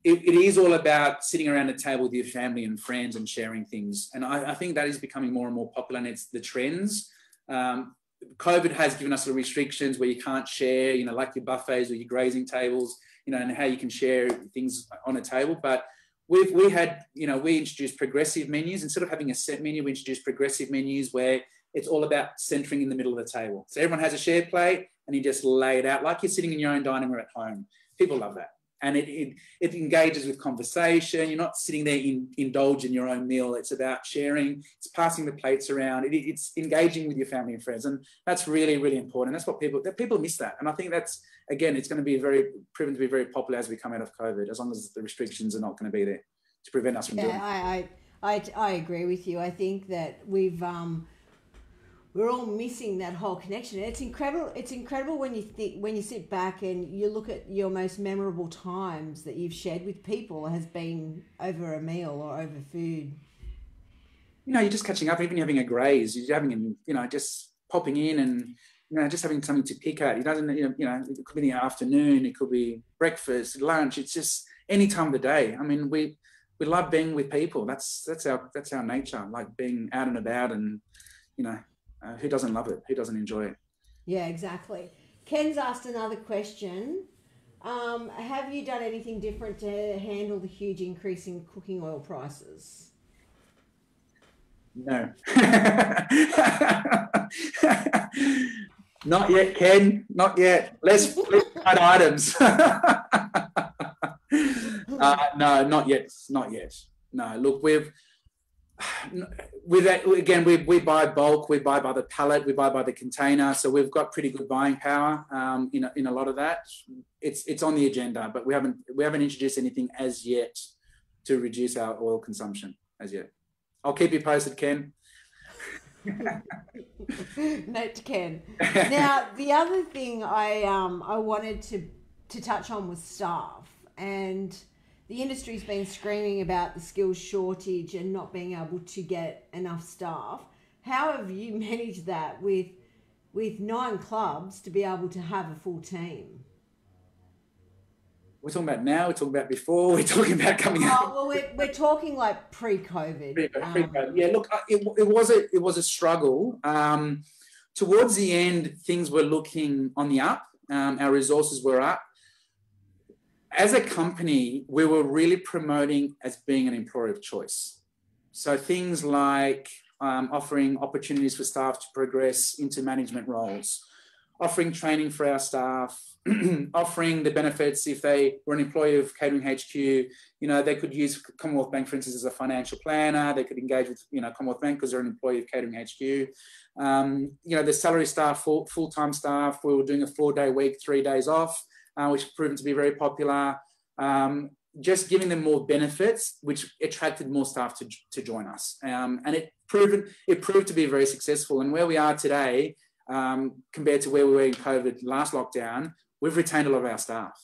Speaker 1: it is all about sitting around a table with your family and friends and sharing things. And I think that is becoming more and more popular, and it's the trends. COVID has given us the restrictions where you can't share, you know, like your buffets or your grazing tables, you know, and how you can share things on a table. But we introduced progressive menus. Instead of having a set menu, we introduced progressive menus where it's all about centering in the middle of the table. So everyone has a shared plate and you just lay it out like you're sitting in your own dining room at home. People love that. and it engages with conversation. You're not sitting there indulging your own meal. It's about sharing. It's passing the plates around. It's engaging with your family and friends, and that's really, really important. That's what people miss that, and I think that's, again, it's going to be proven to be very popular as we come out of COVID, as long as the restrictions are not going to be there to prevent us from doing it.
Speaker 2: I agree with you. I think that we're all missing that whole connection. It's incredible. It's incredible when you sit back and you look at your most memorable times that you've shared with people has been over a meal or over food.
Speaker 1: You're just catching up, even having a graze. You're having, just popping in and just having something to pick at. It doesn't, it could be in the afternoon, it could be breakfast, lunch. It's just any time of the day. I mean, we love being with people. That's our nature. Like being out and about, and who doesn't love it? Who doesn't enjoy it?
Speaker 2: Yeah, exactly. Ken's asked another question. Have you done anything different to handle the huge increase in cooking oil prices?
Speaker 1: No. Not yet, Ken. Not yet. Let's add items. No, not yet. Not yet. No, look, we buy bulk, we buy by the pallet, we buy by the container, so we've got pretty good buying power in a lot of that. It's on the agenda, but we haven't introduced anything as yet to reduce our oil consumption as yet. I'll keep you posted, Ken.
Speaker 2: Note to Ken. Now, the other thing I wanted to touch on was staff, and the industry's been screaming about the skills shortage and not being able to get enough staff. How have you managed that with 9 clubs to be able to have a full team?
Speaker 1: We're talking about now, we're talking about before, we're talking about coming out.
Speaker 2: Well, we're talking like pre-COVID.
Speaker 1: Pre-COVID. Yeah, look, it was a struggle. Towards the end, things were looking on the up. Our resources were up. As a company, we were really promoting as being an employer of choice. So things like offering opportunities for staff to progress into management roles, offering training for our staff, offering the benefits if they were an employee of Catering HQ, they could use Commonwealth Bank, for instance, as a financial planner. They could engage with, Commonwealth Bank because they're an employee of Catering HQ. The salary staff, full-time staff, we were doing a 4-day week, 3 days off, which has proven to be very popular. Just giving them more benefits, which attracted more staff to join us. And it proved to be very successful. And where we are today, compared to where we were in COVID last lockdown, we've retained a lot of our staff,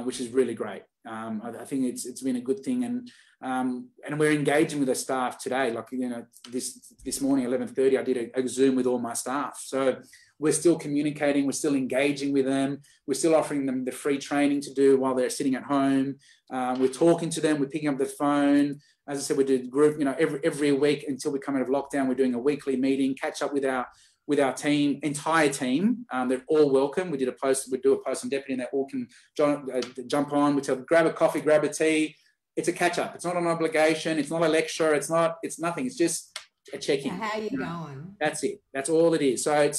Speaker 1: which is really great. I think it's been a good thing, and we're engaging with the staff today. Like this morning, 11:30, I did a Zoom with all my staff. So we're still communicating, we're still engaging with them, we're still offering them the free training to do while they're sitting at home. We're talking to them, we're picking up the phone. As I said, we do group, every week until we come out of lockdown. We're doing a weekly meeting, catch up with our team, entire team. They're all welcome. We do a post on Deputy, and they all can jump on. We tell them, grab a coffee, grab a tea. It's a catch up. It's not an obligation. It's not a lecture. It's nothing. It's just a check-in.
Speaker 2: How are you going?
Speaker 1: That's it. That's all it is. So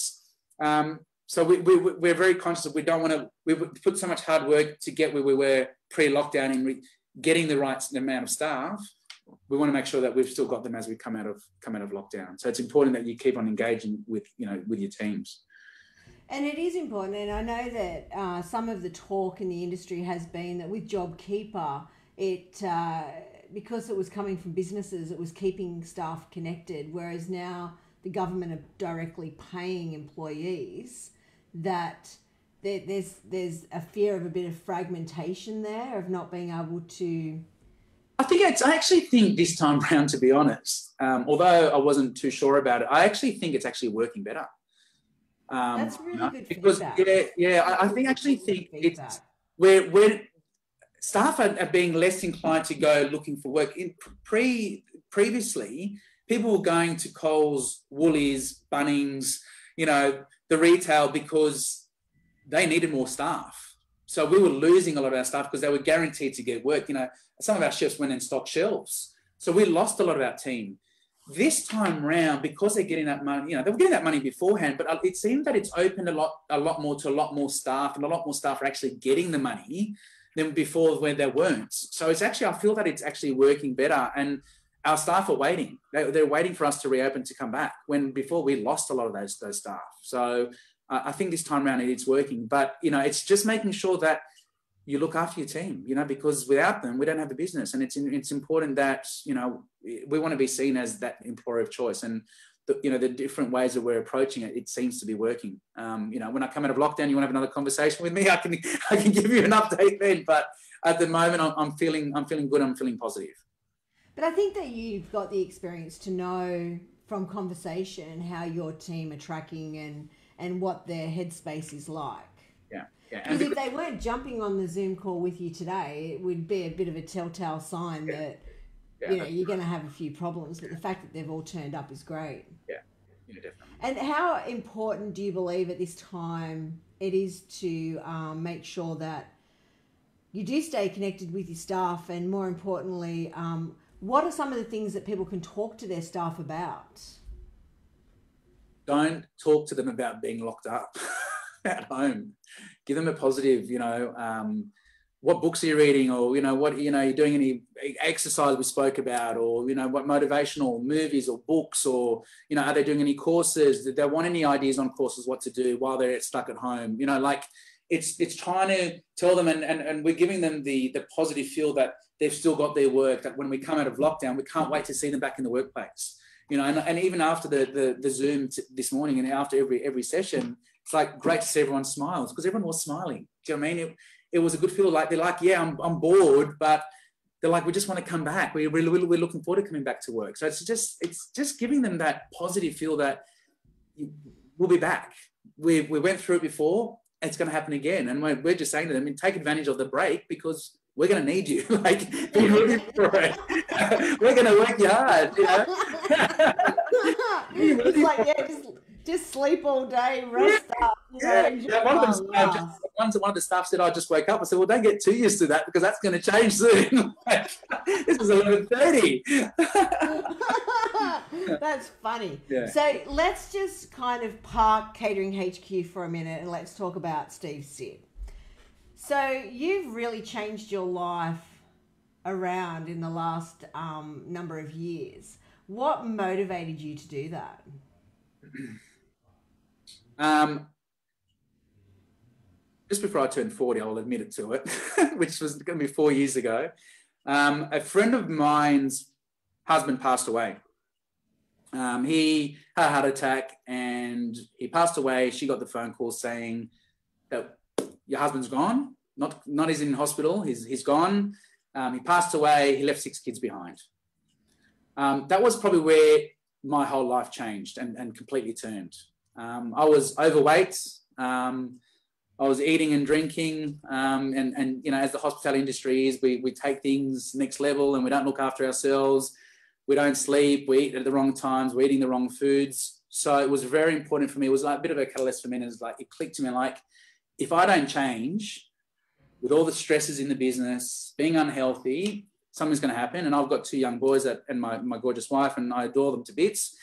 Speaker 1: we're very conscious that we don't want to. We put so much hard work to get where we were pre-lockdown in getting the right amount of staff. We want to make sure that we've still got them as we come out of lockdown. So it's important that you keep on engaging with your teams.
Speaker 2: And it is important, and I know that some of the talk in the industry has been that with JobKeeper, because it was coming from businesses, it was keeping staff connected, whereas now the government are directly paying employees, that there's a fear of a bit of fragmentation there, of not being able to...
Speaker 1: I actually think this time round, to be honest, although I wasn't too sure about it, I actually think it's actually working better.
Speaker 2: That's really good
Speaker 1: feedback. I think it's where staff are being less inclined to go looking for work. Previously, people were going to Coles, Woolies, Bunnings, the retail, because they needed more staff. So we were losing a lot of our staff because they were guaranteed to get work. Some of our chefs went and stocked shelves. So we lost a lot of our team. This time round, because they're getting that money, they were getting that money beforehand, but it seemed that it's opened a lot more to a lot more staff, and a lot more staff are actually getting the money. than before when there weren't. So it's actually, I feel that it's actually working better, and our staff are waiting. They're waiting for us to reopen to come back, when before we lost a lot of those staff. So I think this time around it's working, but, you know, it's just making sure that you look after your team, you know, because without them, we don't have a business. And it's important that, you know, we want to be seen as that employer of choice. And, the different ways that we're approaching it, it seems to be working. You know, when I come out of lockdown, you want to have another conversation with me, I can give you an update then. But at the moment, I'm feeling good. I'm feeling positive.
Speaker 2: But I think that you've got the experience to know from conversation how your team are tracking and what their headspace is like.
Speaker 1: Yeah.
Speaker 2: Because if they weren't jumping on the Zoom call with you today, it would be a bit of a telltale sign that, you know, you're going to have a few problems. But the fact that they've all turned up is great.
Speaker 1: Yeah, definitely.
Speaker 2: And how important do you believe at this time it is to make sure that you do stay connected with your staff, and more importantly, what are some of the things that people can talk to their staff about?
Speaker 1: Don't talk to them about being locked up at home. Give them a positive, you know, what books are you reading, or, you know, what, you know, you're doing any exercise we spoke about, or, you know, what motivational movies or books, or, you know, are they doing any courses? Did they want any ideas on courses, what to do while they're stuck at home? You know, like it's trying to tell them, and we're giving them the positive feel that they've still got their work, that when we come out of lockdown, we can't wait to see them back in the workplace. You know, and even after the Zoom this morning, and after every session, it's like great to see everyone smiles, because everyone was smiling. Do you know what I mean? It was a good feel. Like, they're like, yeah, I'm bored, but they're like, we just want to come back. We're looking forward to coming back to work. So it's just giving them that positive feel that we'll be back. We went through it before. It's going to happen again. And we're just saying to them, take advantage of the break, because we're going to need you. Like, be ready for it. We're going to work you hard, you know.
Speaker 2: It's like, yeah, just sleep all day, rest up.
Speaker 1: One of the staff said, I just woke up. I said, well, don't get too used to that, because that's going to change soon. This is 11:30.
Speaker 2: That's funny.
Speaker 1: Yeah.
Speaker 2: So let's just kind of park Catering HQ for a minute, and let's talk about Steve Sid. So you've really changed your life around in the last number of years. What motivated you to do that?
Speaker 1: Just before I turned 40, I'll admit it to it, which was going to be 4 years ago. A friend of mine's husband passed away. He had a heart attack and he passed away. She got the phone call saying that your husband's gone. Not he's in hospital. He's gone. He passed away. He left 6 kids behind. That was probably where my whole life changed and completely turned. I was overweight. I was eating and drinking, and you know, as the hospitality industry is, we take things next level, and we don't look after ourselves. We don't sleep. We eat at the wrong times. We're eating the wrong foods. So it was very important for me. It was like a bit of a catalyst for me. And it was like, it clicked to me, like, if I don't change with all the stresses in the business, being unhealthy, something's going to happen. And I've got 2 young boys and my gorgeous wife, and I adore them to bits.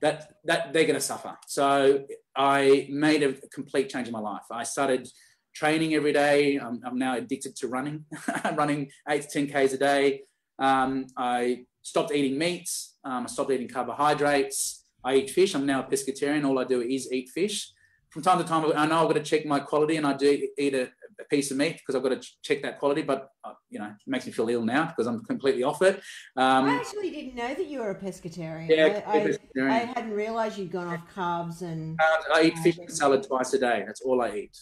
Speaker 1: That they're going to suffer. So I made a complete change in my life. I started training every day. I'm now addicted to running. I'm running 8 to 10 Ks a day. I stopped eating meats. I stopped eating carbohydrates. I eat fish. I'm now a pescatarian. All I do is eat fish. From time to time, I know I've got to check my quality, and I do eat a piece of meat because I've got to check that quality. But, you know, it makes me feel ill now because I'm completely off it.
Speaker 2: I actually didn't know that you were a pescatarian.
Speaker 1: Yeah,
Speaker 2: I hadn't realised you'd gone off carbs. And
Speaker 1: I eat fish and salad twice a day. That's all I eat.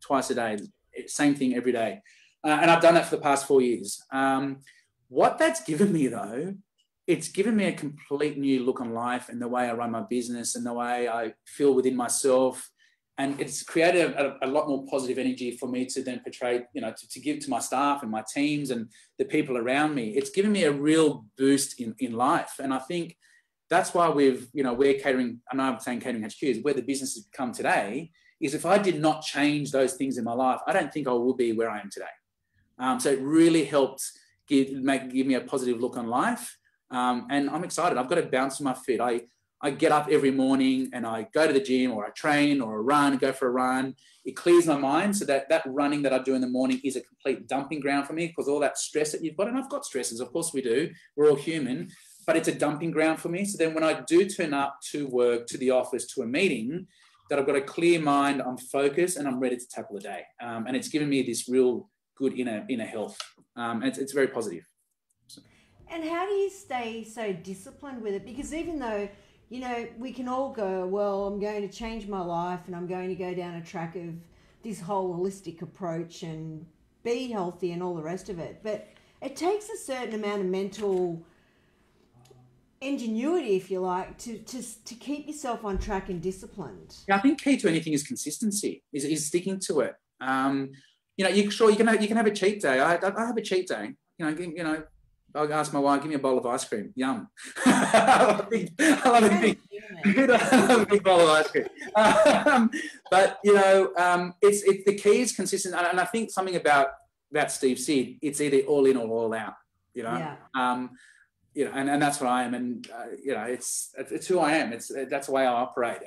Speaker 1: Twice a day. Same thing every day. And I've done that for the past 4 years. What that's given me, though, it's given me a complete new look on life and the way I run my business and the way I feel within myself. And it's created a lot more positive energy for me to then portray, you know, to give to my staff and my teams and the people around me. It's given me a real boost in life. And I think that's why we're catering, I know I'm saying Catering HQ is where the business has come today, is if I did not change those things in my life, I don't think I will be where I am today. So it really helped give me a positive look on life. And I'm excited. I've got to bounce to my feet. I get up every morning and I go to the gym or I train or I run, go for a run. It clears my mind, so that running that I do in the morning is a complete dumping ground for me, because all that stress that you've got, and I've got stresses, of course we do, we're all human, but it's a dumping ground for me. So then when I do turn up to work, to the office, to a meeting, that I've got a clear mind, I'm focused, and I'm ready to tackle the day. And it's given me this real good inner health. And it's very positive. So.
Speaker 2: And how do you stay so disciplined with it? Because even though, you know, we can all go, well, I'm going to change my life and I'm going to go down a track of this whole holistic approach and be healthy and all the rest of it. But it takes a certain amount of mental ingenuity, if you like, to keep yourself on track and disciplined.
Speaker 1: Yeah, I think key to anything is consistency, is sticking to it. You know, you can have a cheat day. I have a cheat day. You know, I'll ask my wife, give me a bowl of ice cream. Yum. I love a big bowl of ice cream. But, you know, it's the key is consistent. And I think something about that Steve said, it's either all in or all out, you know. Yeah. You know, and that's what I am. And, you know, it's who I am. That's the way I operate.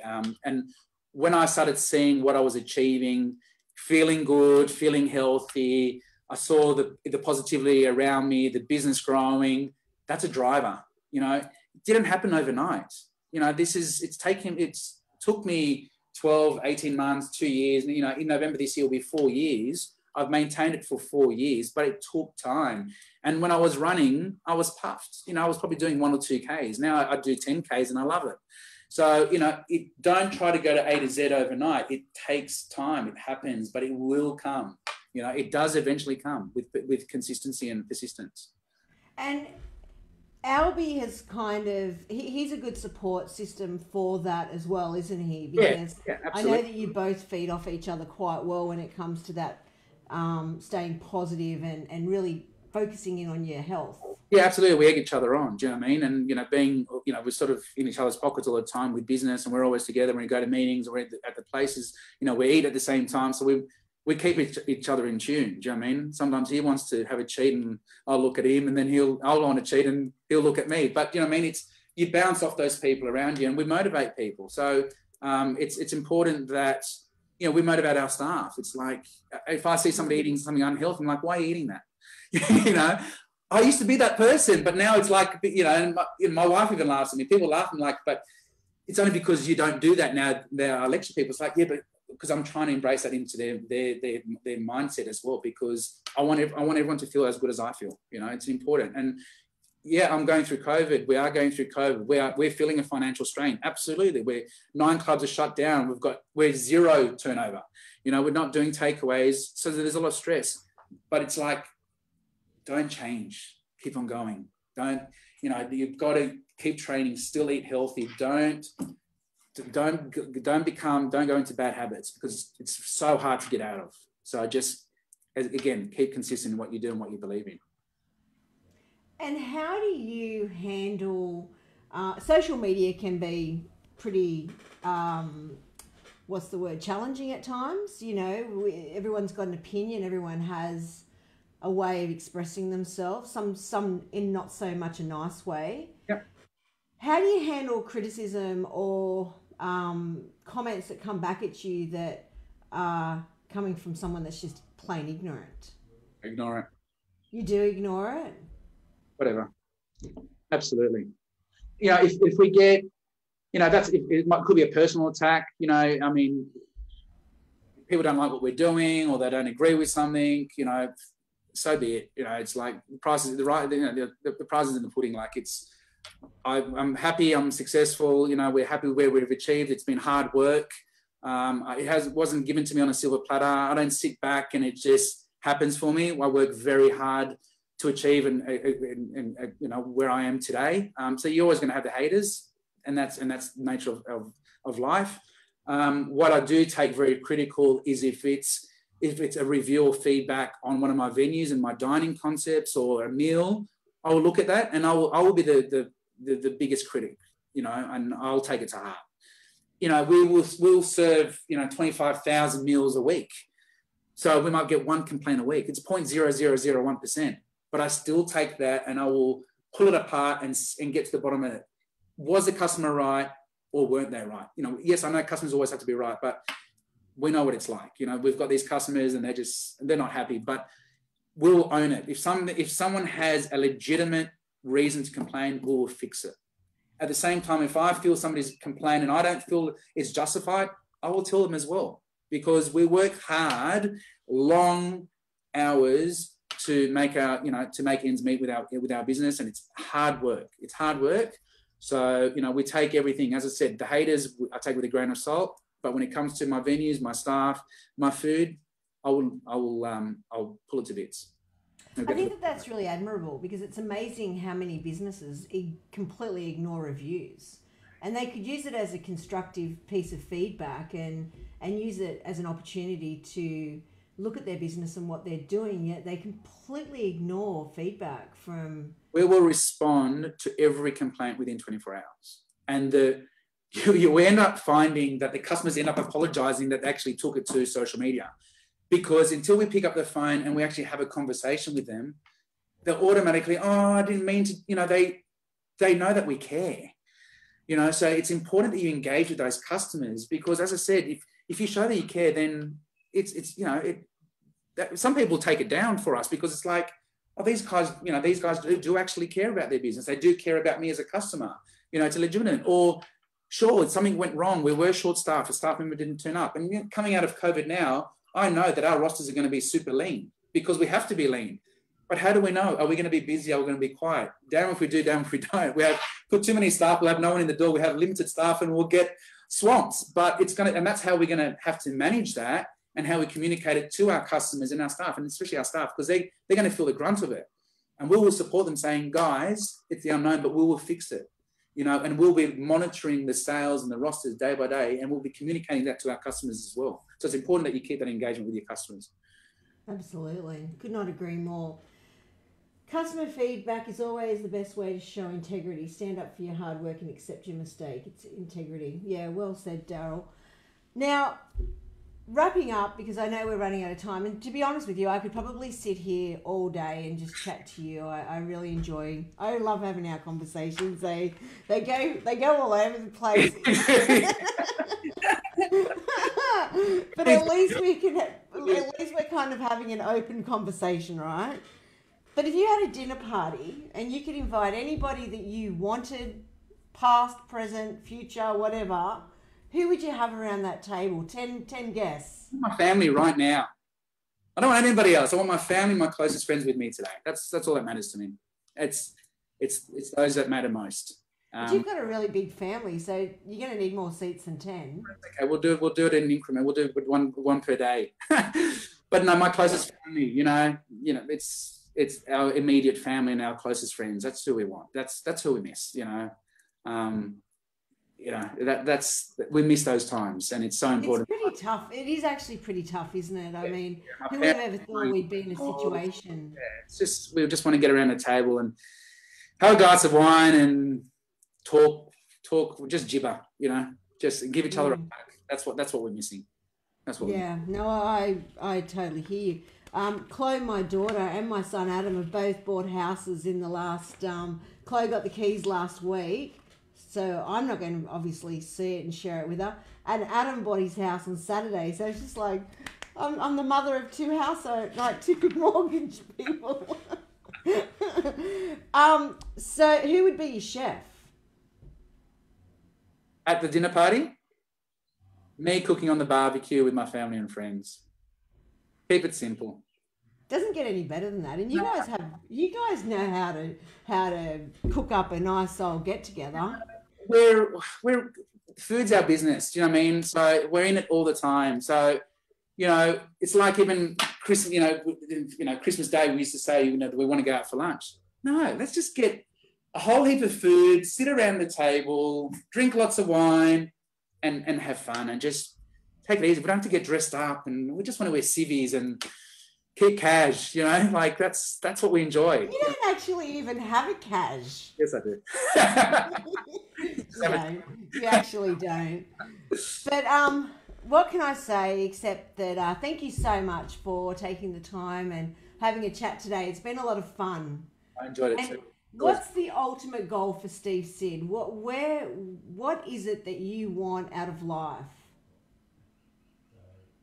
Speaker 1: And when I started seeing what I was achieving, feeling good, feeling healthy, I saw the positivity around me, the business growing. That's a driver. You know, it didn't happen overnight. You know, it took me 12, 18 months, 2 years. You know, in November this year will be 4 years. I've maintained it for 4 years, but it took time. And when I was running, I was puffed. You know, I was probably doing 1 or 2 Ks. Now I do 10 Ks and I love it. So, you know, don't try to go to A to Z overnight. It takes time. It happens, but it will come. You know, it does eventually come with consistency and persistence.
Speaker 2: And Albie has he's a good support system for that as well, isn't he? Because
Speaker 1: yeah,
Speaker 2: I know that you both feed off each other quite well when it comes to that, staying positive and really focusing in on your health.
Speaker 1: Yeah, absolutely. We egg each other on, do you know what I mean? And, you know, we're sort of in each other's pockets all the time with business, and we're always together when we go to meetings or at the places, you know, we eat at the same time. So we keep each other in tune, do you know what I mean? Sometimes he wants to have a cheat and I'll look at him, and then I'll want to cheat and he'll look at me. But, you know what I mean? You bounce off those people around you, and we motivate people. So it's important that, you know, we motivate our staff. It's like, if I see somebody eating something unhealthy, I'm like, why are you eating that? You know, I used to be that person, but now it's like, you know, and my wife even laughs at me. People laugh and like, but it's only because you don't do that now. I lecture people. It's like, yeah, but because I'm trying to embrace that into their mindset as well, because I want everyone to feel as good as I feel. You know, it's important. And yeah, I'm going through COVID. We are going through COVID. We're feeling a financial strain. Absolutely. 9 clubs are shut down. We're 0 turnover. You know, we're not doing takeaways. So there's a lot of stress, but it's like, don't change, keep on going. Don't, you know, you've got to keep training, still eat healthy. Don't go into bad habits, because it's so hard to get out of. So just, again, keep consistent in what you do and what you believe in.
Speaker 2: And how do you handle, social media can be pretty, challenging at times. You know, everyone's got an opinion, everyone has a way of expressing themselves, some in not so much a nice way.
Speaker 1: Yep.
Speaker 2: How do you handle criticism or comments that come back at you that are coming from someone that's just plain ignorant?
Speaker 1: Ignore it.
Speaker 2: You do ignore it?
Speaker 1: Whatever. Absolutely. You know, if we get, you know, it could be a personal attack. You know, I mean, people don't like what we're doing, or they don't agree with something, you know, so be it. You know, it's like the price is the price is in the pudding. Like I'm happy, I'm successful. You know, we're happy where we've achieved. It's been hard work. It wasn't given to me on a silver platter. I don't sit back and it just happens for me. I work very hard to achieve and you know, where I am today. So you're always going to have the haters, and that's the nature of life. What I do take very critical is if it's a review or feedback on one of my venues and my dining concepts or a meal, I will look at that, and I will be the biggest critic, you know, and I'll take it to heart. You know, we'll serve, you know, 25,000 meals a week. So we might get 1 complaint a week. It's 0.0001%, but I still take that and I will pull it apart and get to the bottom of it. Was the customer right? or weren't they right? You know, yes, I know customers always have to be right, but we know what it's like. You know, we've got these customers and they're not happy, but we'll own it. If someone has a legitimate reason to complain, we'll fix it. At the same time, if I feel somebody's complaining and I don't feel it's justified, I will tell them as well, because we work hard, long hours to make ends meet with our business, and it's hard work. It's hard work. So, you know, we take everything. As I said, the haters I take with a grain of salt, but when it comes to my venues, my staff, my food, I'll pull it to bits.
Speaker 2: I think that's really admirable, because it's amazing how many businesses completely ignore reviews, and they could use it as a constructive piece of feedback and use it as an opportunity to look at their business and what they're doing, yet they completely ignore feedback from...
Speaker 1: We will respond to every complaint within 24 hours. And you end up finding that the customers end up apologizing that they actually took it to social media. Because until we pick up the phone and we actually have a conversation with them, they're automatically, I didn't mean to, you know, they know that we care. You know, so it's important that you engage with those customers, because, as I said, if you show that you care, then it's you know, some people take it down for us, because it's like, oh, these guys do actually care about their business. They do care about me as a customer. You know, it's a legitimate. Or sure, something went wrong. We were short-staffed. A staff member didn't turn up. And, you know, coming out of COVID now, I know that our rosters are going to be super lean, because we have to be lean. But how do we know? Are we going to be busy? Are we going to be quiet? Damn if we do, damn if we don't. We have put too many staff. We'll have no one in the door. We have limited staff and we'll get swamps. But and that's how we're going to have to manage that, and how we communicate it to our customers and our staff, and especially our staff, because they're going to feel the grunt of it. And we will support them, saying, guys, it's the unknown, but we will fix it. You know, and we'll be monitoring the sales and the rosters day by day, and we'll be communicating that to our customers as well. So it's important that you keep that engagement with your customers.
Speaker 2: Absolutely. Could not agree more. Customer feedback is always the best way to show integrity. Stand up for your hard work and accept your mistake. It's integrity. Yeah, well said, Daryl. Now, wrapping up, because I know we're running out of time, and to be honest with you, I could probably sit here all day and just chat to you. I really I love having our conversations. They go all over the place. But at least we're kind of having an open conversation, right? But if you had a dinner party and you could invite anybody that you wanted, past, present, future, whatever, who would you have around that table? 10 guests.
Speaker 1: My family right now. I don't want anybody else. I want my family, my closest friends with me today. That's all that matters to me. It's those that matter most.
Speaker 2: But you've got a really big family, so you're going to need more seats than 10.
Speaker 1: Okay, we'll do it in an increment. We'll do it with one per day. But no, my closest family. You know, it's our immediate family and our closest friends. That's who we want. That's who we miss. You know. We miss those times, and it's so important.
Speaker 2: It's pretty tough. It is actually pretty tough, isn't it? I mean, who would have ever thought we'd be in a situation?
Speaker 1: Yeah, it's just, we just want to get around the table and have a glass of wine and talk, just gibber, you know, just give each other a hug. That's what we're missing. That's what.
Speaker 2: Yeah, no, I totally hear you. Chloe, my daughter, and my son Adam have both bought houses in the last. Chloe got the keys last week, so I'm not going to obviously see it and share it with her. And Adam bought his house on Saturday, so it's just like I'm the mother of two two mortgage people. So who would be your chef
Speaker 1: at the dinner party? Me cooking on the barbecue with my family and friends. Keep it simple.
Speaker 2: Doesn't get any better than that. And you guys know how to cook up a nice old get together.
Speaker 1: We're food's our business. Do you know what I mean? So we're in it all the time. So, you know, it's like even Christmas. Christmas Day we used to say, that we want to go out for lunch. No, let's just get a whole heap of food, sit around the table, drink lots of wine, and have fun, and just take it easy. We don't have to get dressed up, and we just want to wear civvies and keep cash, like that's what we enjoy.
Speaker 2: You don't actually even have a cash.
Speaker 1: Yes, I do.
Speaker 2: No, you actually don't. But what can I say except that thank you so much for taking the time and having a chat today. It's been a lot of fun.
Speaker 1: I enjoyed it too.
Speaker 2: What's the ultimate goal for Steve Sid? What is it that you want out of life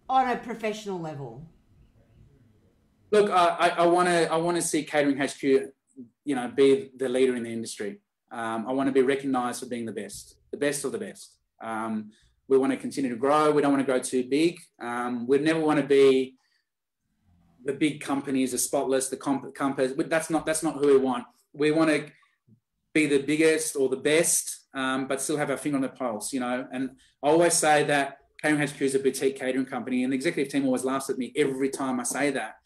Speaker 2: on a professional level?
Speaker 1: Look, I want to see Catering HQ, be the leader in the industry. I want to be recognised for being the best of the best. We want to continue to grow. We don't want to grow too big. We never want to be the big companies, the Spotless, the Compass. That's not who we want. We want to be the biggest or the best, but still have our finger on the pulse, And I always say that Catering HQ is a boutique catering company, and the executive team always laughs at me every time I say that.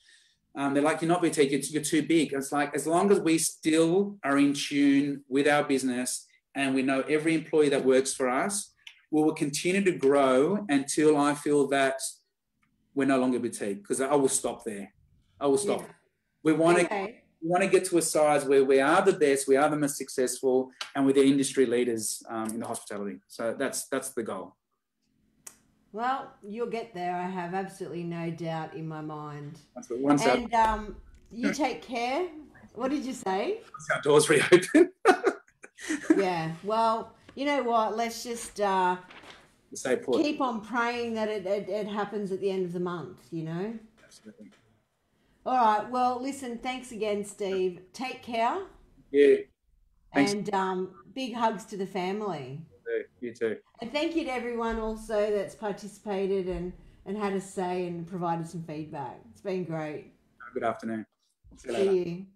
Speaker 1: They're like, you're not boutique, you're too big. It's like, as long as we still are in tune with our business and we know every employee that works for us, we will continue to grow until I feel that we're no longer boutique, because I will stop there. I will stop. Yeah. We want to get to a size where we are the best, we are the most successful, and we're the industry leaders in the hospitality. So that's the goal.
Speaker 2: Well, you'll get there. I have absolutely no doubt in my mind.
Speaker 1: That's what one side.
Speaker 2: And you take care. What did you say?
Speaker 1: Once our doors reopen.
Speaker 2: Yeah. Well, you know what? Let's just keep on praying that it happens at the end of the month,
Speaker 1: Absolutely.
Speaker 2: All right. Well, listen, thanks again, Steve. Take care.
Speaker 1: Yeah. Thanks.
Speaker 2: And big hugs to the family.
Speaker 1: You too.
Speaker 2: And thank you to everyone also that's participated and had a say and provided some feedback. It's been great.
Speaker 1: Good afternoon.
Speaker 2: See you.